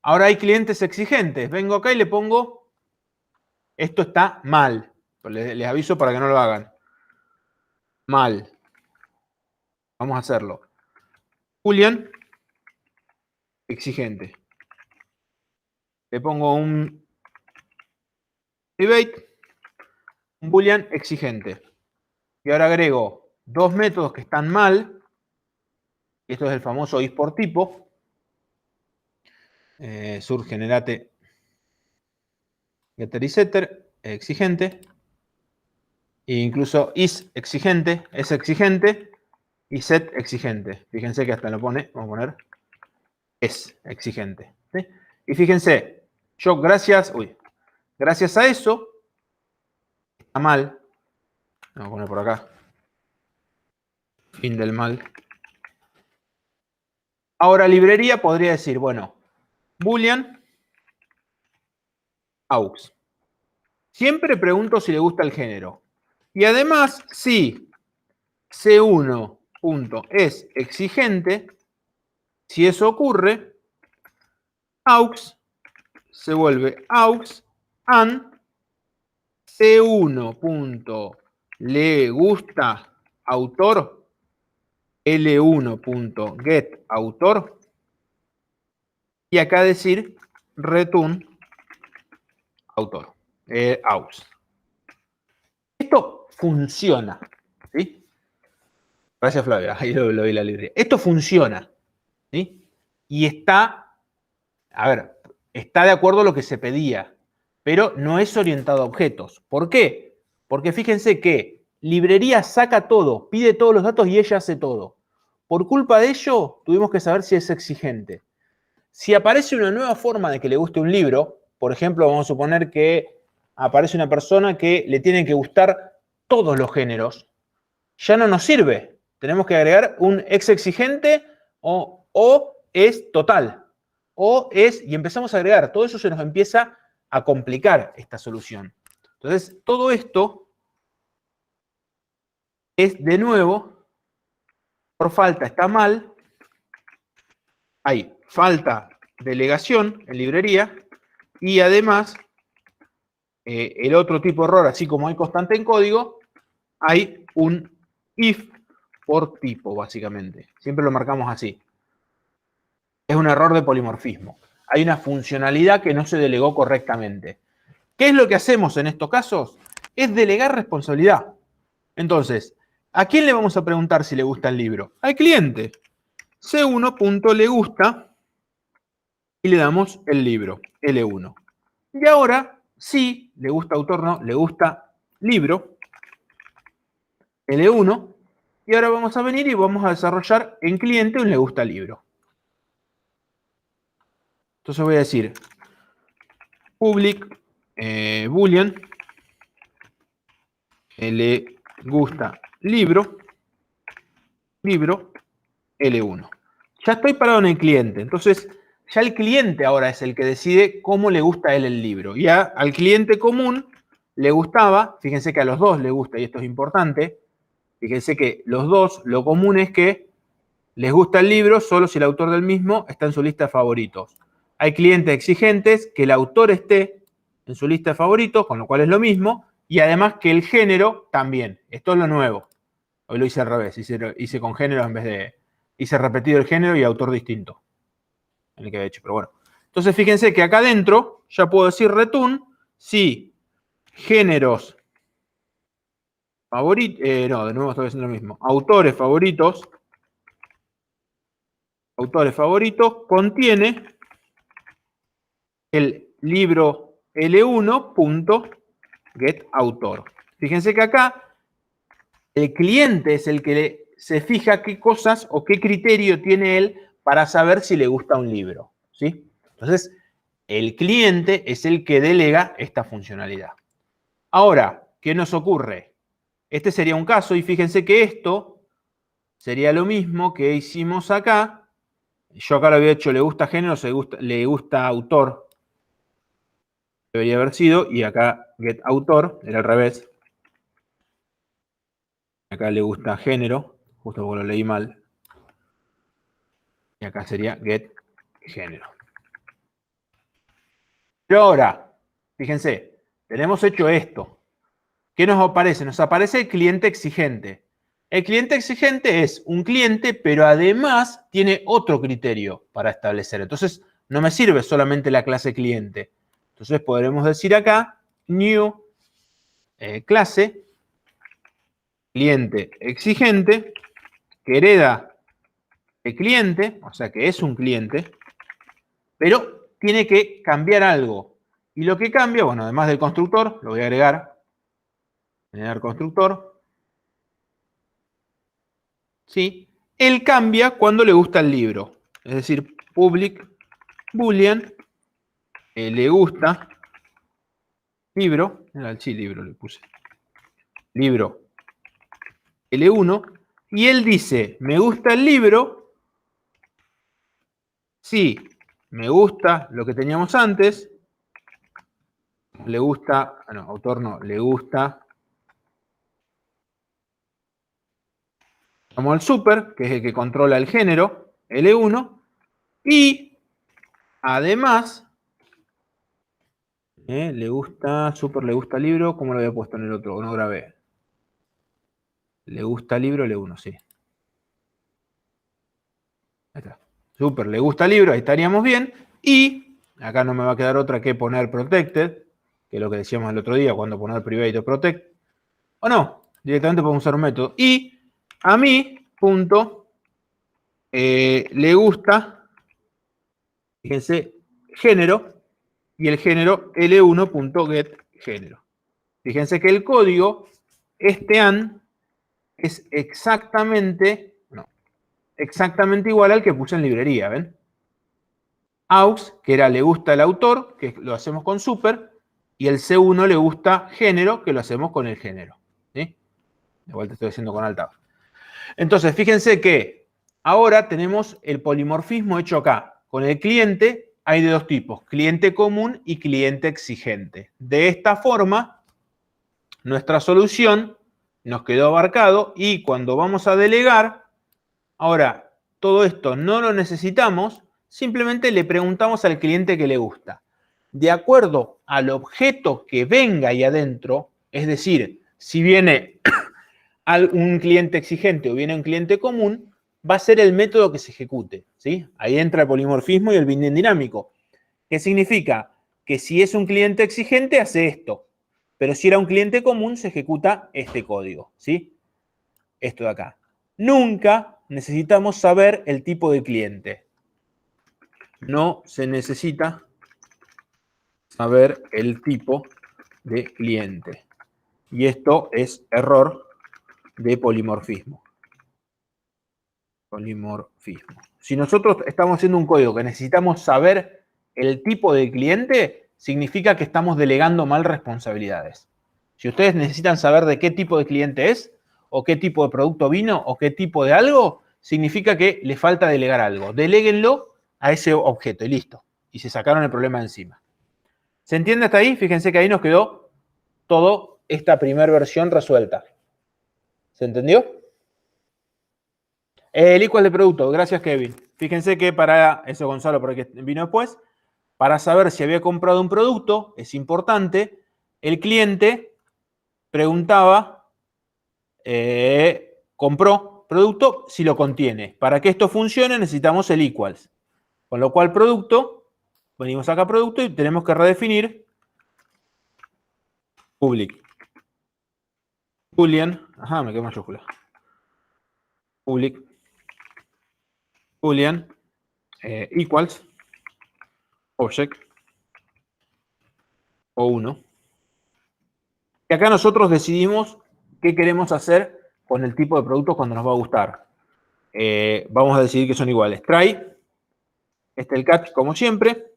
Ahora hay clientes exigentes. Vengo acá y le pongo, esto está mal. Les aviso para que no lo hagan. Mal. Vamos a hacerlo. Boolean, exigente. Le pongo un private, un boolean exigente. Y ahora agrego dos métodos que están mal. Esto es el famoso is por tipo. Surgenerate getter y setter, exigente. E incluso is exigente, es exigente. Y set exigente. Fíjense que hasta lo pone, vamos a poner, es exigente. ¿Sí? Y fíjense, yo gracias a eso, está mal. Vamos a poner por acá. Fin del mal. Ahora librería podría decir, bueno, boolean aux. Siempre pregunto si le gusta el género. Y además, si C1.es exigente, si eso ocurre, aux se vuelve aux and C1.le gusta autor, L1.get autor, y acá decir return autor, aux. Esto funciona, ¿sí? Gracias, Flavia, ahí lo vi la librería. Esto funciona, ¿sí? Y está, a ver, está de acuerdo a lo que se pedía, pero no es orientado a objetos. ¿Por qué? Porque fíjense que librería saca todo, pide todos los datos y ella hace todo. Por culpa de ello, tuvimos que saber si es exigente. Si aparece una nueva forma de que le guste un libro, por ejemplo, vamos a suponer que aparece una persona que le tienen que gustar todos los géneros, ya no nos sirve. Tenemos que agregar un ex exigente o es total. O es, y empezamos a agregar. Todo eso se nos empieza a complicar esta solución. Entonces, todo esto es, de nuevo, por falta está mal. Hay falta delegación en librería. Y además, el otro tipo de error, así como hay constante en código, hay un if por tipo, básicamente. Siempre lo marcamos así. Es un error de polimorfismo. Hay una funcionalidad que no se delegó correctamente. ¿Qué es lo que hacemos en estos casos? Es delegar responsabilidad. Entonces, ¿a quién le vamos a preguntar si le gusta el libro? Al cliente. C1.legusta y le damos el libro, L1. Y ahora, sí, le gusta autor, no, le gusta libro, L1. Y ahora vamos a venir y vamos a desarrollar en cliente un le gusta libro. Entonces voy a decir public boolean le gusta libro L1. Ya estoy parado en el cliente. Entonces ya el cliente ahora es el que decide cómo le gusta a él el libro. Ya al cliente común le gustaba, fíjense que a los dos le gusta, y esto es importante. Fíjense que los dos, lo común es que les gusta el libro solo si el autor del mismo está en su lista de favoritos. Hay clientes exigentes que el autor esté en su lista de favoritos, con lo cual es lo mismo, y además que el género también. Esto es lo nuevo. Hoy lo hice al revés, hice con género en vez de... Hice repetido el género y autor distinto. En el que había hecho, pero bueno. Entonces fíjense que acá adentro ya puedo decir return si géneros favoritos, no, de nuevo estoy haciendo lo mismo. Autores favoritos contiene el libro L1.getAutor. Fíjense que acá el cliente es el que se fija qué cosas o qué criterio tiene él para saber si le gusta un libro, ¿sí? Entonces, el cliente es el que delega esta funcionalidad. Ahora, ¿qué nos ocurre? Este sería un caso y fíjense que esto sería lo mismo que hicimos acá. Yo acá lo había hecho le gusta género, le gusta autor. Debería haber sido, y acá get autor, era al revés. Acá le gusta género, justo porque lo leí mal. Y acá sería get género. Pero ahora, fíjense, tenemos hecho esto. ¿Qué nos aparece? Nos aparece el cliente exigente. El cliente exigente es un cliente, pero además tiene otro criterio para establecer. Entonces, no me sirve solamente la clase cliente. Entonces, podremos decir acá, new clase, cliente exigente, que hereda el cliente, o sea que es un cliente, pero tiene que cambiar algo. Y lo que cambia, bueno, además del constructor, lo voy a agregar, generar constructor, ¿sí? Él cambia cuando le gusta el libro. Es decir, public boolean, le gusta libro, sí, libro le puse, libro L1, y él dice, me gusta el libro, sí, me gusta lo que teníamos antes, le gusta, no, autor no, le gusta, vamos al super, que es el que controla el género, L1, y además, le gusta, super, le gusta libro, ¿cómo lo había puesto en el otro? No grabé. Le gusta libro, L1, sí. Ahí está. Super, le gusta libro, ahí estaríamos bien. Y acá no me va a quedar otra que poner protected, que es lo que decíamos el otro día, cuando poner private o protect. O no, directamente podemos usar un método. Y a mí, punto, le gusta, fíjense, género, y el género L1.getGénero. Fíjense que el código, este AND, es exactamente igual al que puse en librería, ¿ven? Aux, que era le gusta el autor, que lo hacemos con super, y el C1 le gusta género, que lo hacemos con el género. ¿Sí? De vuelta estoy haciendo con Alt-Tab. Entonces, fíjense que ahora tenemos el polimorfismo hecho acá. Con el cliente hay de dos tipos, cliente común y cliente exigente. De esta forma, nuestra solución nos quedó abarcado y cuando vamos a delegar, ahora todo esto no lo necesitamos, simplemente le preguntamos al cliente que le gusta. De acuerdo al objeto que venga ahí adentro, es decir, si viene un cliente exigente o viene un cliente común, va a ser el método que se ejecute, ¿sí? Ahí entra el polimorfismo y el binding dinámico. ¿Qué significa? Que si es un cliente exigente, hace esto. Pero si era un cliente común, se ejecuta este código, ¿sí? Esto de acá. Nunca necesitamos saber el tipo de cliente. No se necesita saber el tipo de cliente. Y esto es error de polimorfismo. Polimorfismo. Si nosotros estamos haciendo un código que necesitamos saber el tipo de cliente, significa que estamos delegando mal responsabilidades. Si ustedes necesitan saber de qué tipo de cliente es, o qué tipo de producto vino, o qué tipo de algo, significa que le falta delegar algo. Deléguenlo a ese objeto y listo. Y se sacaron el problema de encima. ¿Se entiende hasta ahí? Fíjense que ahí nos quedó toda esta primera versión resuelta. ¿Se entendió? El equal de producto, gracias Kevin. Fíjense que para eso Gonzalo, porque vino después, para saber si había comprado un producto, es importante, el cliente preguntaba, compró producto si lo contiene. Para que esto funcione necesitamos el equals. Con lo cual producto, venimos acá a producto y tenemos que redefinir public boolean, me quedó mayúscula. Public boolean equals object o 1. Y acá nosotros decidimos qué queremos hacer con el tipo de productos cuando nos va a gustar. Vamos a decidir que son iguales. Try, este es el catch como siempre.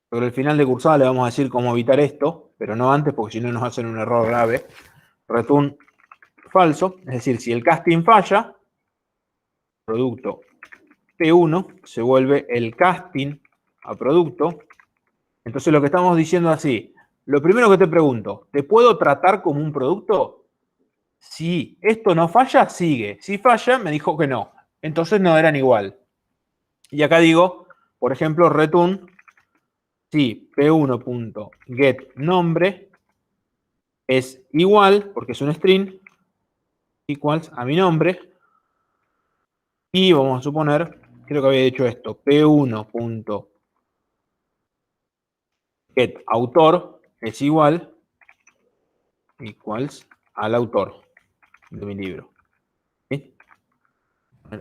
Sobre el final de cursada le vamos a decir cómo evitar esto, pero no antes porque si no nos hacen un error grave. Return falso, es decir, si el casting falla, producto P1 se vuelve el casting a producto. Entonces lo que estamos diciendo así, lo primero que te pregunto, ¿te puedo tratar como un producto? Si esto no falla, sigue. Si falla, me dijo que no. Entonces no eran igual. Y acá digo, por ejemplo, return si p1.getNombre es igual, porque es un string, equals a mi nombre. Y vamos a suponer, creo que había dicho esto, p1.getAutor es igual, equals al autor de mi libro. ¿Sí?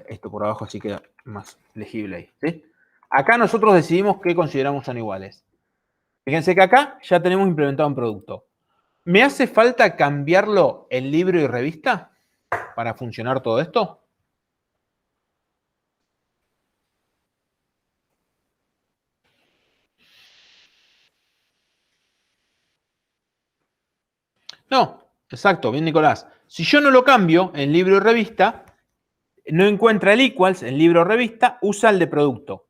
Esto por abajo así queda más legible ahí. ¿Sí? Acá nosotros decidimos qué consideramos son iguales. Fíjense que acá ya tenemos implementado un producto. ¿Me hace falta cambiarlo en libro y revista para funcionar todo esto? No, exacto, bien Nicolás. Si yo no lo cambio en libro y revista, no encuentra el equals en libro o revista, usa el de producto.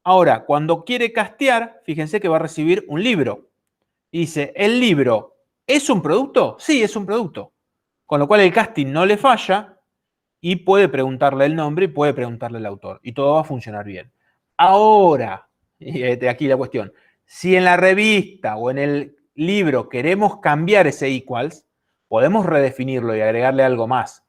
Ahora, cuando quiere castear, fíjense que va a recibir un libro. Y dice, ¿el libro es un producto? Sí, es un producto. Con lo cual el casting no le falla y puede preguntarle el nombre y puede preguntarle el autor. Y todo va a funcionar bien. Ahora, y aquí la cuestión, si en la revista o en el libro queremos cambiar ese equals, podemos redefinirlo y agregarle algo más.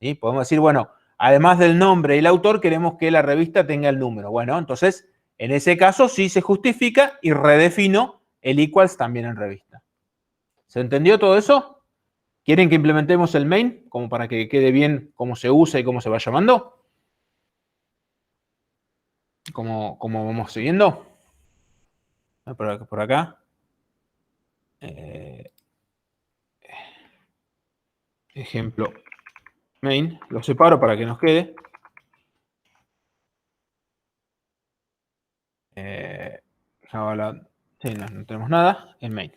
¿Sí? Podemos decir, bueno, además del nombre y el autor, queremos que la revista tenga el número. Bueno, entonces, en ese caso sí se justifica y redefino el equals también en revista. ¿Se entendió todo eso? ¿Quieren que implementemos el main como para que quede bien cómo se usa y cómo se va llamando? ¿Cómo vamos siguiendo? Por acá. Ejemplo main. Lo separo para que nos quede. Sí, no tenemos nada. En main.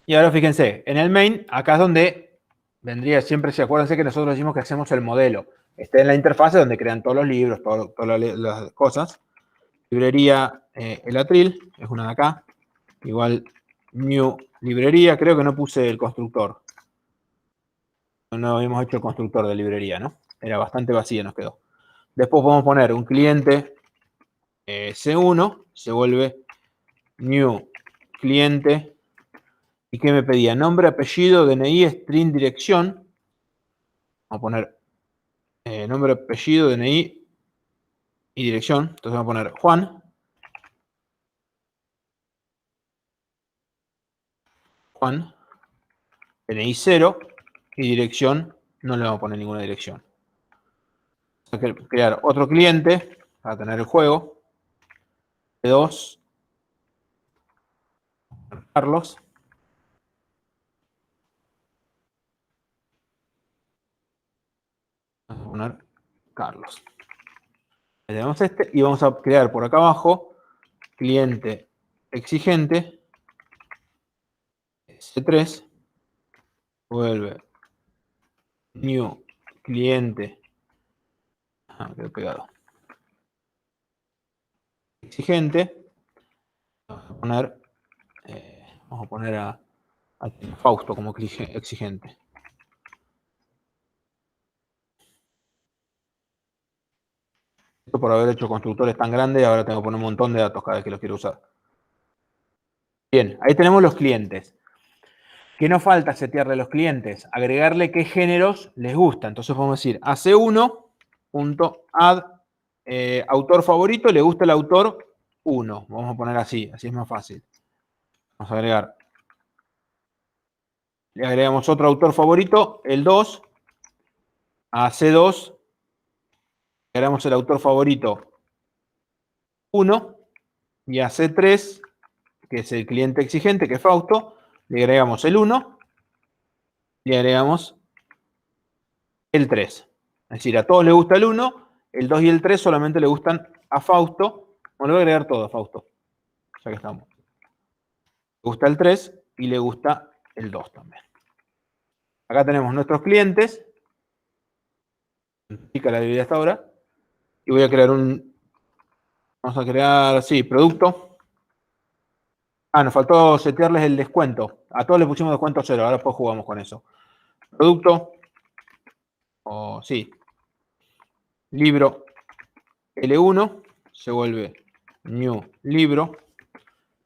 Y ahora fíjense, en el main, acá es donde vendría siempre, acuérdense que nosotros decimos que hacemos el modelo. Está en la interfase donde crean todos los libros, todas las cosas. Librería el atril, es una de acá. Igual new librería, creo que no puse el constructor. No habíamos hecho el constructor de librería, ¿no? Era bastante vacía, nos quedó. Después podemos poner un cliente C1, se vuelve new cliente. ¿Y qué me pedía? Nombre, apellido, DNI, string, dirección. Vamos a poner nombre, apellido, DNI y dirección. Entonces vamos a poner Juan. Juan. DNI 0 y dirección no le vamos a poner ninguna dirección. Vamos a crear otro cliente para tener el juego. P2. Carlos. Vamos a poner Carlos. Le damos este y vamos a crear por acá abajo cliente exigente C3 vuelve new cliente quedó pegado exigente. Vamos a poner a Fausto como exigente. Esto por haber hecho constructores tan grandes, ahora tengo que poner un montón de datos cada vez que los quiero usar. Bien, ahí tenemos los clientes. ¿Qué nos falta setearle a los clientes? Agregarle qué géneros les gusta. Entonces podemos decir ac1.add autor favorito, le gusta el autor 1. Vamos a poner así es más fácil. Vamos a agregar. Le agregamos otro autor favorito, el 2. A C2 agregamos el autor favorito 1 y a C3, que es el cliente exigente, que es Fausto, le agregamos el 1 y le agregamos el 3. Es decir, a todos les gusta el 1, el 2 y el 3 solamente le gustan a Fausto. Bueno, le voy a agregar todo a Fausto, ya que estamos. Le gusta el 3 y le gusta el 2 también. Acá tenemos nuestros clientes. Pica la librería hasta ahora. Y voy a crear vamos a crear, sí, producto. Ah, nos faltó setearles el descuento. A todos les pusimos descuento 0, ahora después jugamos con eso. Producto. Sí. Libro L1 se vuelve new libro.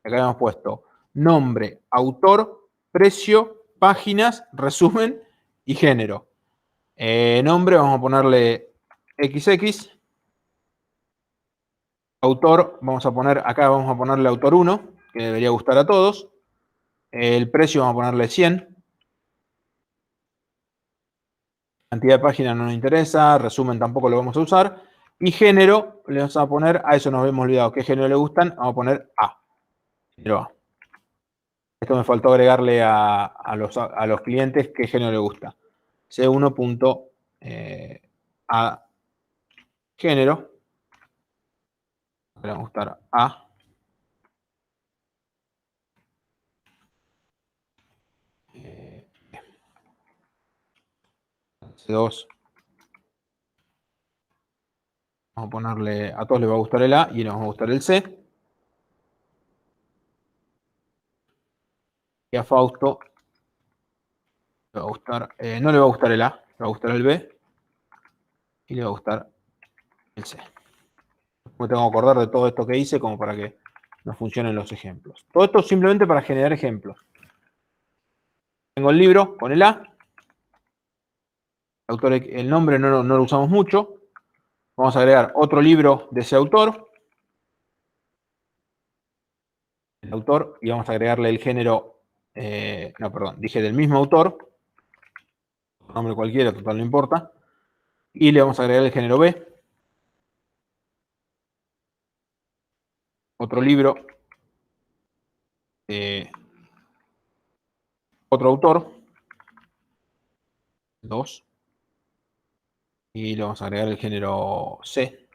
Acá hemos puesto nombre, autor, precio, páginas, resumen y género. Nombre, vamos a ponerle XX. Autor, vamos a ponerle autor 1, que debería gustar a todos. El precio, vamos a ponerle 100. Cantidad de páginas no nos interesa, resumen tampoco lo vamos a usar. Y género, le vamos a poner, a eso nos habíamos olvidado, ¿qué género le gustan? Vamos a poner A. Género A. Esto me faltó agregarle a los clientes qué género le gusta. C1. A género. Le va a gustar A. C2. Vamos a ponerle, a todos les va a gustar el A y nos va a gustar el C. Y a Fausto le va a gustar, no le va a gustar el A, le va a gustar el B y le va a gustar el C. Me tengo que acordar de todo esto que hice como para que nos funcionen los ejemplos. Todo esto simplemente para generar ejemplos. Tengo el libro con el A. El nombre no lo usamos mucho. Vamos a agregar otro libro de ese autor. El autor, y vamos a agregarle el género, dije del mismo autor. Nombre cualquiera, total no importa. Y le vamos a agregar el género B. Otro libro. Otro autor. 2. Y le vamos a agregar el género C.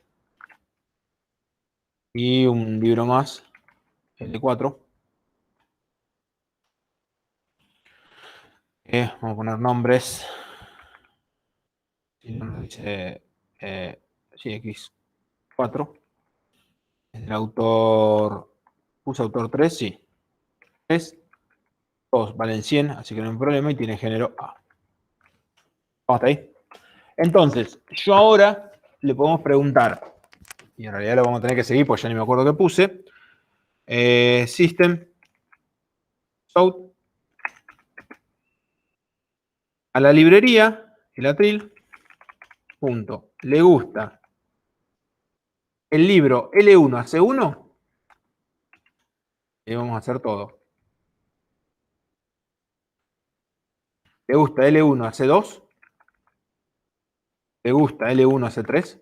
Y un libro más, el de 4. Vamos a poner nombres. Si no nos dice X4. El autor. ¿Puse autor 3? Sí. 3. Todos valen 100, así que no hay problema y tiene género A. Vamos hasta ahí. Entonces, yo ahora le podemos preguntar, y en realidad lo vamos a tener que seguir porque ya ni me acuerdo qué puse. System out. A la librería, el atril, punto, le gusta el libro L1 a C1. Y vamos a hacer todo. Le gusta L1 a C2. Le gusta L1 a C3.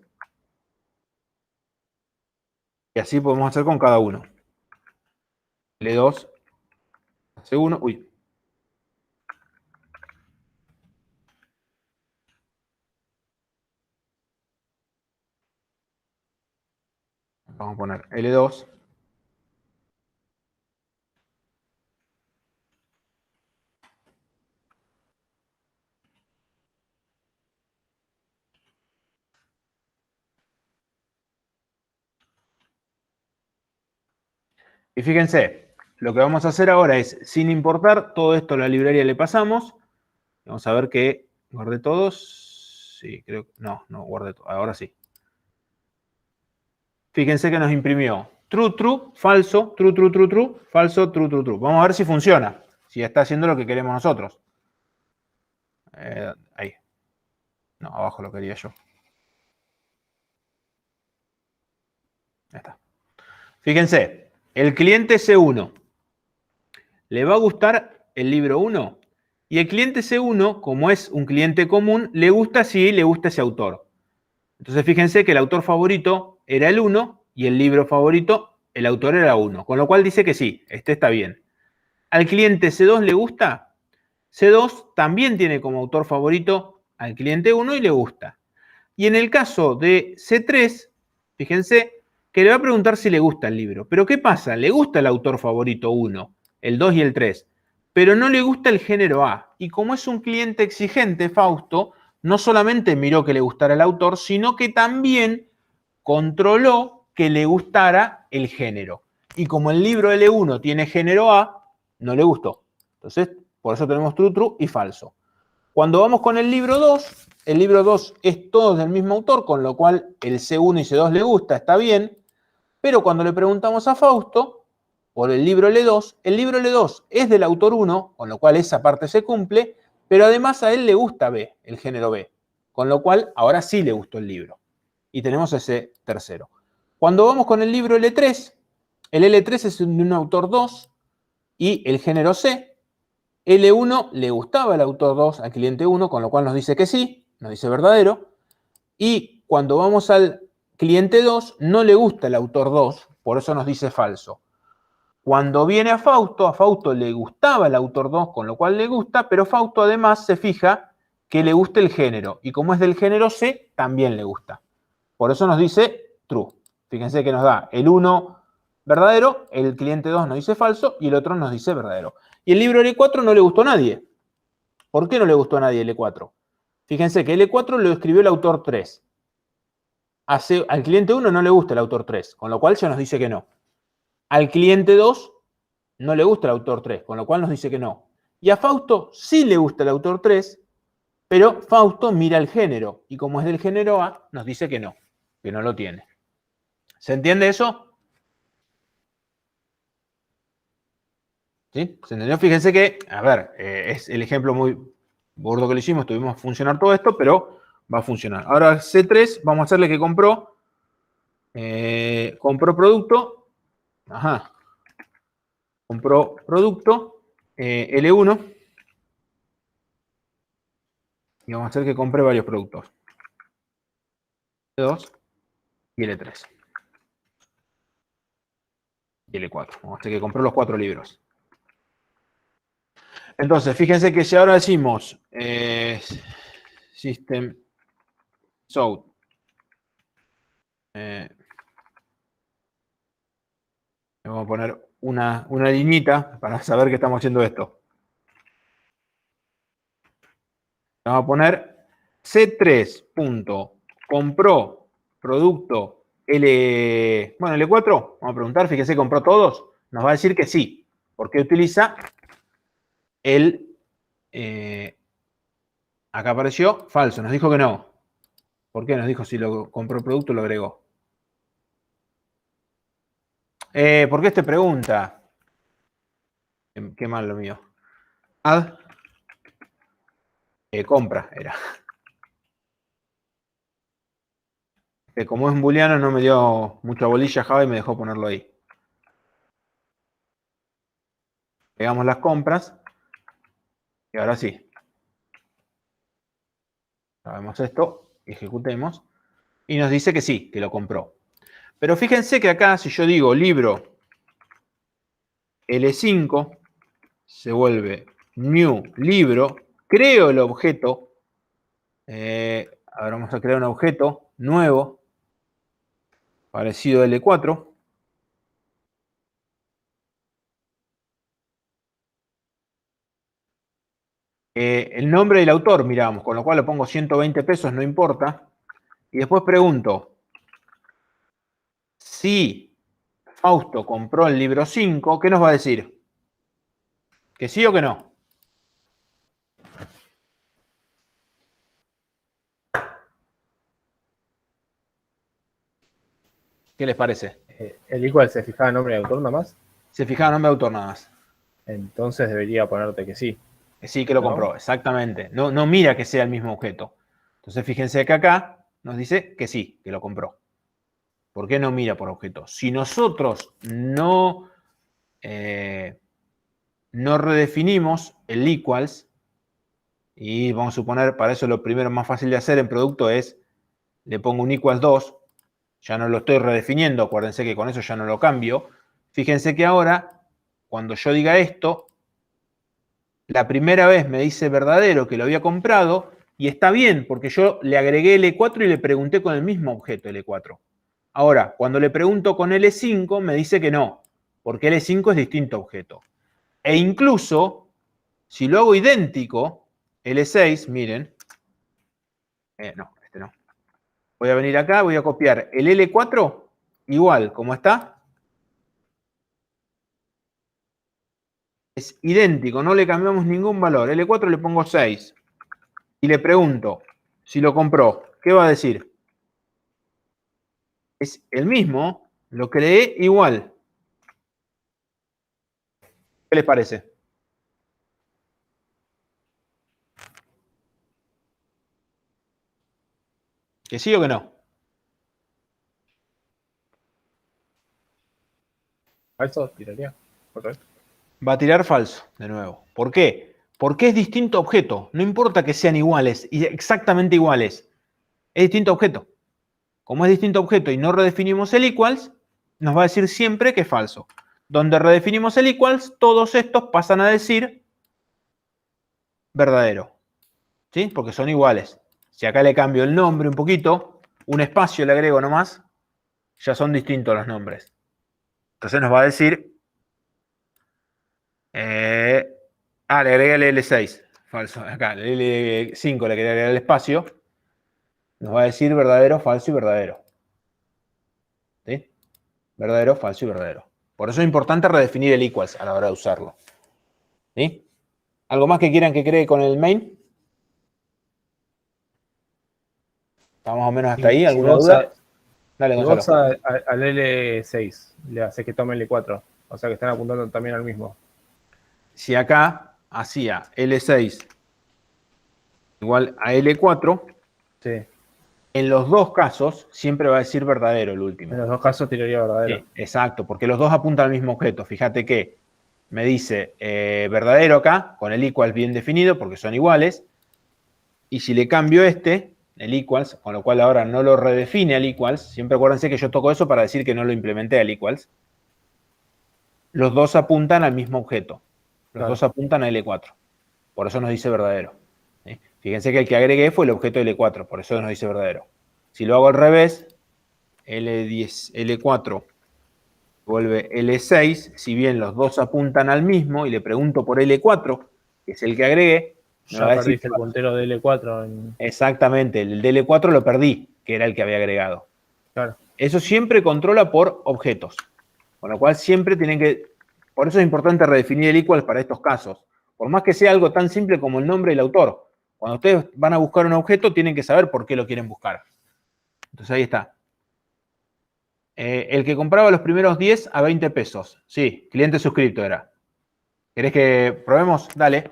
Y así podemos hacer con cada uno. L2 a C1. Uy. Vamos a poner L2. Y fíjense, lo que vamos a hacer ahora es, sin importar, todo esto a la librería le pasamos. Vamos a ver que guardé todos. Sí, creo que no guardé todos. Ahora sí. Fíjense que nos imprimió true, true, falso, true, true, true, true, falso, true, true, true. Vamos a ver si funciona, si está haciendo lo que queremos nosotros. Ahí. No, abajo lo quería yo. Ahí está. Fíjense, el cliente C1 le va a gustar el libro 1 y el cliente C1, como es un cliente común, le gusta si le gusta ese autor. Entonces fíjense que el autor favorito era el 1 y el libro favorito, el autor era 1. Con lo cual dice que sí, este está bien. ¿Al cliente C2 le gusta? C2 también tiene como autor favorito al cliente 1 y le gusta. Y en el caso de C3, fíjense que le va a preguntar si le gusta el libro. Pero ¿qué pasa? Le gusta el autor favorito 1, el 2 y el 3, pero no le gusta el género A. Y como es un cliente exigente, Fausto no solamente miró que le gustara el autor, sino que también controló que le gustara el género. Y como el libro L1 tiene género A, no le gustó. Entonces, por eso tenemos true, true y falso. Cuando vamos con el libro 2 es todo del mismo autor, con lo cual el C1 y C2 le gusta, está bien. Pero cuando le preguntamos a Fausto por el libro L2 es del autor 1, con lo cual esa parte se cumple, pero además a él le gusta B, el género B, con lo cual ahora sí le gustó el libro. Y tenemos ese tercero. Cuando vamos con el libro L3, el L3 es de un autor 2 y el género C. L1 le gustaba el autor 2 al cliente 1, con lo cual nos dice que sí, nos dice verdadero. Y cuando vamos al cliente 2, no le gusta el autor 2, por eso nos dice falso. Cuando viene a Fausto le gustaba el autor 2, con lo cual le gusta, pero Fausto además se fija que le gusta el género. Y como es del género C, también le gusta. Por eso nos dice true. Fíjense que nos da el 1 verdadero, el cliente 2 nos dice falso y el otro nos dice verdadero. Y el libro L4 no le gustó a nadie. ¿Por qué no le gustó a nadie L4? Fíjense que L4 lo escribió el autor 3. Al cliente 1 no le gusta el autor 3, con lo cual ya nos dice que no. Al cliente 2 no le gusta el autor 3, con lo cual nos dice que no. Y a Fausto sí le gusta el autor 3, pero Fausto mira el género. Y como es del género A, nos dice que no lo tiene. ¿Se entiende eso? ¿Sí? ¿Se entendió? Fíjense que, a ver, es el ejemplo muy gordo que le hicimos, tuvimos que funcionar todo esto, pero va a funcionar. Ahora C3, vamos a hacerle que compró producto, compró producto L1 y vamos a hacer que compre varios productos. L2 y L3. Y L4. Vamos a hacer que compró los 4 libros. Entonces, fíjense que si ahora decimos system out, vamos a poner una liñita para saber que estamos haciendo esto. Vamos a poner C3.compró producto L4. Vamos a preguntar, fíjense, ¿compró todos? Nos va a decir que sí, porque utiliza acá apareció falso, nos dijo que no. ¿Por qué? Nos dijo si lo compró el producto lo agregó. ¿Por qué te pregunta? Qué mal lo mío. Add. Compra era. Como es un booleano no me dio mucha bolilla Java y me dejó ponerlo ahí. Pegamos las compras. Y ahora sí. Hagamos esto, ejecutemos. Y nos dice que sí, que lo compró. Pero fíjense que acá, si yo digo libro L5, se vuelve new libro, creo el objeto. Ahora vamos a crear un objeto nuevo, parecido a L4. El nombre del autor, miramos, con lo cual le pongo 120 pesos, no importa. Y después pregunto si Fausto compró el libro 5, ¿qué nos va a decir? ¿Que sí o que no? ¿Qué les parece? El igual se fijaba en nombre de autor nada más. Se fijaba en nombre de autor nada más. Entonces debería ponerte que sí. Que sí, que lo compró, exactamente. No mira que sea el mismo objeto. Entonces fíjense que acá nos dice que sí, que lo compró. ¿Por qué no mira por objeto? Si nosotros no redefinimos el equals, y vamos a suponer, para eso lo primero más fácil de hacer en producto es, le pongo un equals 2, ya no lo estoy redefiniendo, acuérdense que con eso ya no lo cambio. Fíjense que ahora, cuando yo diga esto, la primera vez me dice verdadero que lo había comprado, y está bien, porque yo le agregué L4 y le pregunté con el mismo objeto L4. Ahora, cuando le pregunto con L5, me dice que no, porque L5 es distinto objeto. E incluso, si lo hago idéntico, L6, miren, no, este no. Voy a venir acá, voy a copiar el L4, igual, como está. Es idéntico, no le cambiamos ningún valor. L4 le pongo 6. Y le pregunto si lo compró. ¿Qué va a decir? Es el mismo, lo creé igual. ¿Qué les parece? ¿Que sí o que no? ¿A eso tiraría? ¿Otra vez? Va a tirar falso, de nuevo. ¿Por qué? Porque es distinto objeto. No importa que sean iguales, y exactamente iguales. Es distinto objeto. Como es distinto objeto y no redefinimos el equals, nos va a decir siempre que es falso. Donde redefinimos el equals, todos estos pasan a decir verdadero. ¿Sí? Porque son iguales. Si acá le cambio el nombre un poquito, un espacio le agrego nomás, ya son distintos los nombres. Entonces nos va a decir... le agregué el L6. Falso. Acá, el L5 le quería agregar el espacio. Nos va a decir verdadero, falso y verdadero. ¿Sí? Verdadero, falso y verdadero. Por eso es importante redefinir el equals a la hora de usarlo. ¿Sí? ¿Algo más que quieran que cree con el main? ¿Estamos más o menos hasta ahí? ¿Alguna duda? Dale, Y Gonzalo. vos al L6 le haces que tome el L4. O sea que están apuntando también al mismo. Si acá hacía L6 igual a L4, Sí. en los dos casos siempre va a decir verdadero el último. En los dos casos tiraría verdadero. Sí, exacto, porque los dos apuntan al mismo objeto. Fíjate que me dice verdadero acá, con el equals bien definido, porque son iguales. Y si le cambio el equals, con lo cual ahora no lo redefine al equals, siempre acuérdense que yo toco eso para decir que no lo implementé al equals. Los dos apuntan al mismo objeto. Los dos apuntan a L4. Por eso nos dice verdadero. ¿Sí? Fíjense que el que agregué fue el objeto L4, por eso nos dice verdadero. Si lo hago al revés, L10, L4 vuelve L6, si bien los dos apuntan al mismo, y le pregunto por L4, que es el que agregué, me Ya va a decir perdiste el puntero de L4. Exactamente, el de L4 lo perdí, que era el que había agregado. Claro. Eso siempre controla por objetos. Con lo cual siempre tienen que... Por eso es importante redefinir el equals para estos casos. Por más que sea algo tan simple como el nombre del autor. Cuando ustedes van a buscar un objeto, tienen que saber por qué lo quieren buscar. Entonces ahí está. El que compraba los primeros 10 a 20 pesos. Sí, cliente suscripto era. ¿Querés que probemos? Dale.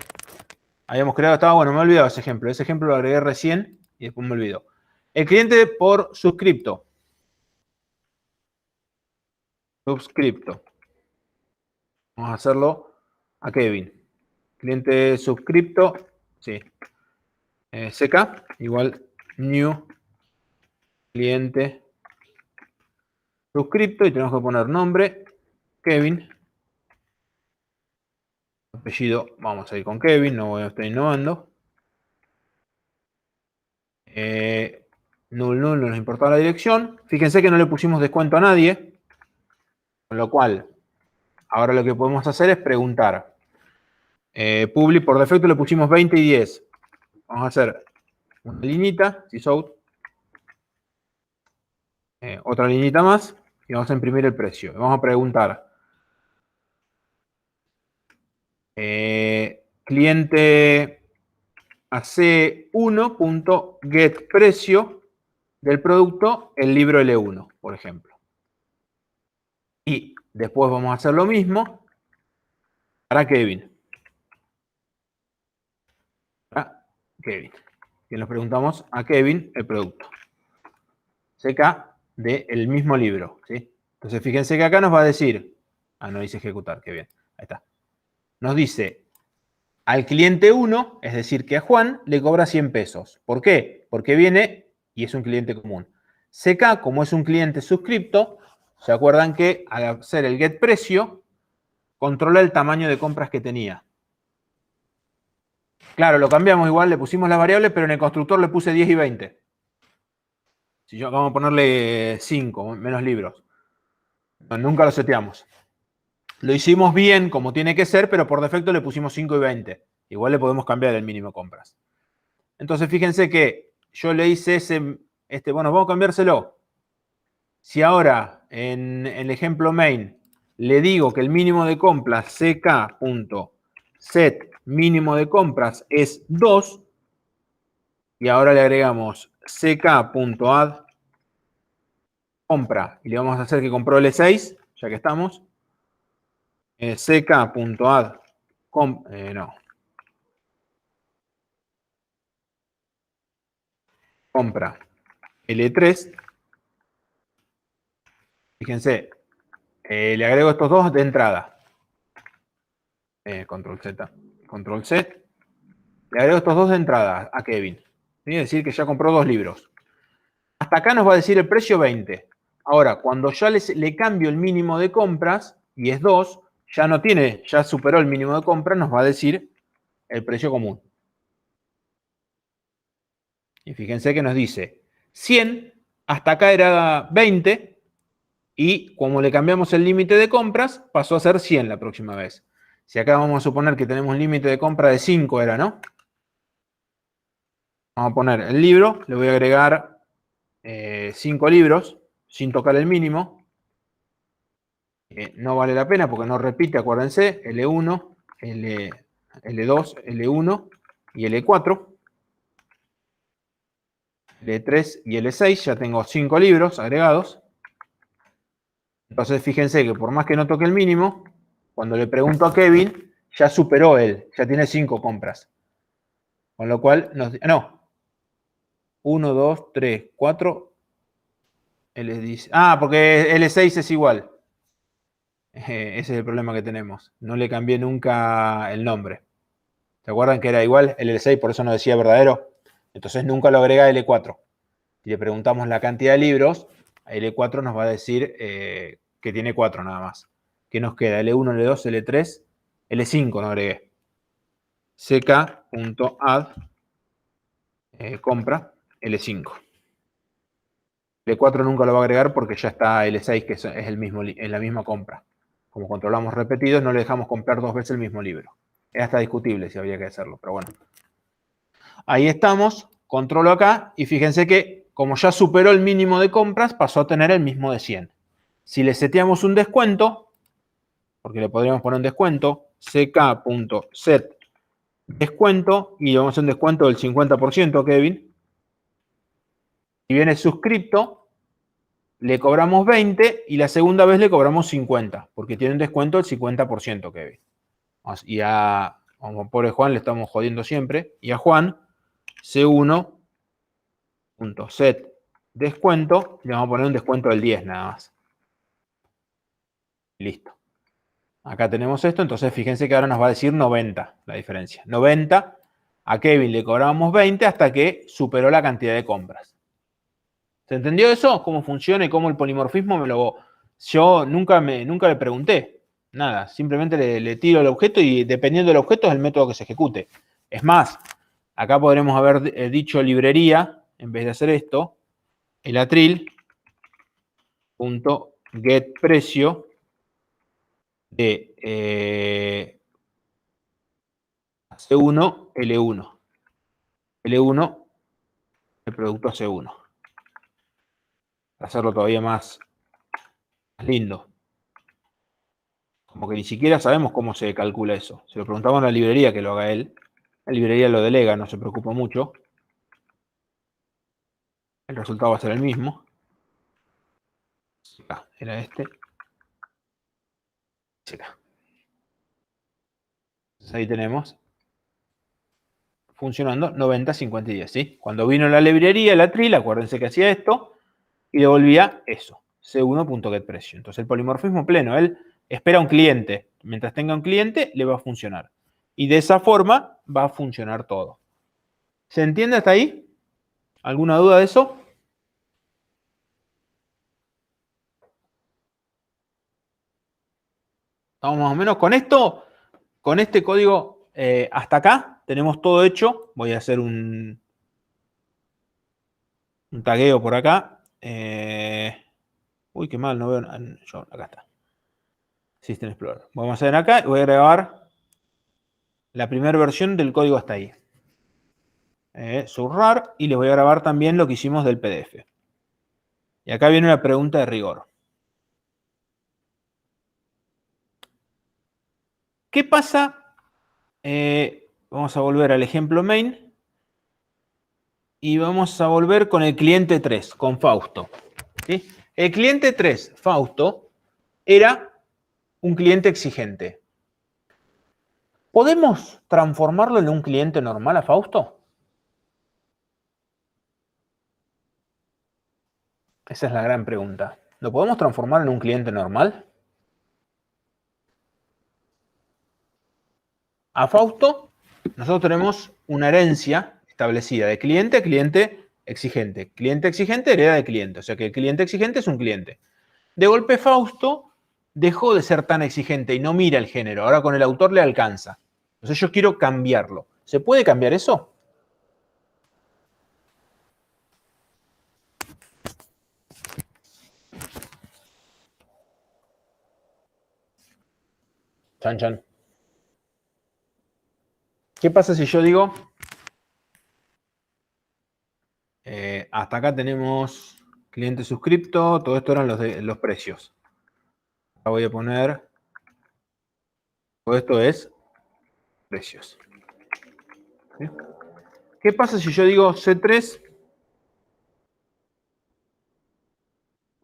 Habíamos creado, estaba bueno, me he olvidado ese ejemplo. Ese ejemplo lo agregué recién y después me olvidó. El cliente por suscripto. Suscripto. Vamos a hacerlo a Kevin. Cliente suscripto. Sí. CK igual new cliente suscripto y tenemos que poner nombre Kevin. Apellido, vamos a ir con Kevin, no voy a estar innovando. Null, no nos importa la dirección. Fíjense que no le pusimos descuento a nadie. Con lo cual, ahora lo que podemos hacer es preguntar. Publi, por defecto le pusimos 20 y 10. Vamos a hacer una liñita, sysout. Otra liñita más y vamos a imprimir el precio. Vamos a preguntar. Cliente AC1.getPrecio del producto el libro L1, por ejemplo. Y después vamos a hacer lo mismo para Kevin. Para Kevin. Y nos preguntamos a Kevin el producto. CK del mismo libro. ¿Sí? Entonces fíjense que acá nos va a decir. No dice ejecutar, qué bien. Ahí está. Nos dice al cliente 1, es decir, que a Juan le cobra 100 pesos. ¿Por qué? Porque viene y es un cliente común. CK, como es un cliente suscripto, ¿se acuerdan que al hacer el get precio, controla el tamaño de compras que tenía? Claro, lo cambiamos igual, le pusimos las variables, pero en el constructor le puse 10 y 20. Si yo vamos a ponerle 5, menos libros. No, nunca lo seteamos. Lo hicimos bien como tiene que ser, pero por defecto le pusimos 5 y 20. Igual le podemos cambiar el mínimo de compras. Entonces fíjense que yo le hice bueno, vamos a cambiárselo. Si ahora en el ejemplo main le digo que el mínimo de compras ck.set mínimo de compras es 2 y ahora le agregamos ck.add compra y le vamos a hacer que compró L6, ya que estamos, ck.add compra L3. Fíjense, le agrego estos dos de entrada. Control Z, Control Z. Le agrego estos dos de entrada a Kevin. Tiene que decir que ya compró 2 libros. Hasta acá nos va a decir el precio 20. Ahora, cuando ya le cambio el mínimo de compras, y es 2, ya superó el mínimo de compras, nos va a decir el precio común. Y fíjense que nos dice 100, hasta acá era 20, y como le cambiamos el límite de compras, pasó a ser 100 la próxima vez. Si acá vamos a suponer que tenemos un límite de compra de 5, era, ¿no? Vamos a poner el libro, le voy a agregar 5 libros, sin tocar el mínimo. No vale la pena porque no repite, acuérdense, L1, L2, L1 y L4. L3 y L6, ya tengo 5 libros agregados. Entonces fíjense que por más que no toque el mínimo, cuando le pregunto a Kevin, ya superó él, ya tiene 5 compras. Con lo cual, 1, 2, 3, 4. Él dice, porque L6 es igual. Ese es el problema que tenemos. No le cambié nunca el nombre. ¿Se acuerdan que era igual? El L6 por eso no decía verdadero. Entonces nunca lo agrega L4. Si le preguntamos la cantidad de libros, L4 nos va a decir que tiene 4 nada más. ¿Qué nos queda? L1, L2, L3, L5 no agregué. ck.add compra L5. L4 nunca lo va a agregar porque ya está L6, que es la misma compra. Como controlamos repetidos, no le dejamos comprar 2 veces el mismo libro. Es hasta discutible si había que hacerlo, pero bueno. Ahí estamos, controlo acá y fíjense que como ya superó el mínimo de compras, pasó a tener el mismo de 100. Si le seteamos un descuento, porque le podríamos poner un descuento, ck.set descuento, y le vamos a hacer un descuento del 50%, Kevin. Si viene suscripto, le cobramos 20 y la segunda vez le cobramos 50, porque tiene un descuento del 50%, Kevin. Y a pobre Juan le estamos jodiendo siempre. Y a Juan, C1.set descuento, le vamos a poner un descuento del 10 nada más. Listo. Acá tenemos esto, entonces fíjense que ahora nos va a decir 90 la diferencia. 90, a Kevin le cobramos 20 hasta que superó la cantidad de compras. ¿Se entendió eso? ¿Cómo funciona y cómo el polimorfismo yo nunca le pregunté nada. Simplemente le tiro el objeto y dependiendo del objeto es el método que se ejecute. Es más, acá podremos haber dicho librería, en vez de hacer esto, el atril.getPrecio de C1, L1. L1, el producto C1. Para hacerlo todavía más lindo. Como que ni siquiera sabemos cómo se calcula eso. Se lo preguntamos a la librería que lo haga él. La librería lo delega, no se preocupa mucho. El resultado va a ser el mismo. Era este. Ahí tenemos funcionando 90, 50 y 10, ¿sí? Cuando vino la librería, la tril, acuérdense que hacía esto y devolvía eso, C1.getPrecio. Entonces el polimorfismo pleno, él espera un cliente. Mientras tenga un cliente, le va a funcionar. Y de esa forma va a funcionar todo. ¿Se entiende hasta ahí? ¿Alguna duda de eso? Estamos más o menos con esto, con este código hasta acá, tenemos todo hecho. Voy a hacer un tagueo por acá. Uy, qué mal, no veo. Yo, acá está. System Explorer. Vamos a hacer acá y voy a grabar la primera versión del código hasta ahí. Subrayar y les voy a grabar también lo que hicimos del PDF. Y acá viene una pregunta de rigor. ¿Qué pasa? Vamos a volver al ejemplo main. Y vamos a volver con el cliente 3, con Fausto. ¿Sí? El cliente 3, Fausto, era un cliente exigente. ¿Podemos transformarlo en un cliente normal a Fausto? Esa es la gran pregunta. ¿Lo podemos transformar en un cliente normal? A Fausto, nosotros tenemos una herencia establecida de cliente a cliente exigente. Cliente exigente hereda de cliente. O sea que el cliente exigente es un cliente. De golpe, Fausto dejó de ser tan exigente y no mira el género. Ahora con el autor le alcanza. Entonces yo quiero cambiarlo. ¿Se puede cambiar eso? Chan, chan. ¿Qué pasa si yo digo? Hasta acá tenemos cliente suscripto. Todo esto eran los precios. Acá voy a poner. Todo esto es precios. ¿Sí? ¿Qué pasa si yo digo C3?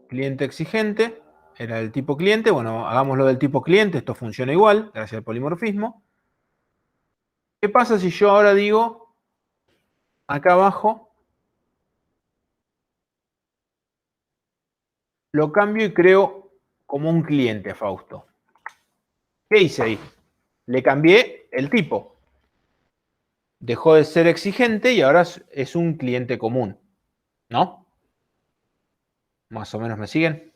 Cliente exigente. Era el tipo cliente. Bueno, hagámoslo del tipo cliente. Esto funciona igual, gracias al polimorfismo. ¿Qué pasa si yo ahora digo, acá abajo, lo cambio y creo como un cliente a Fausto? ¿Qué hice ahí? Le cambié el tipo. Dejó de ser exigente y ahora es un cliente común. ¿No? Más o menos me siguen.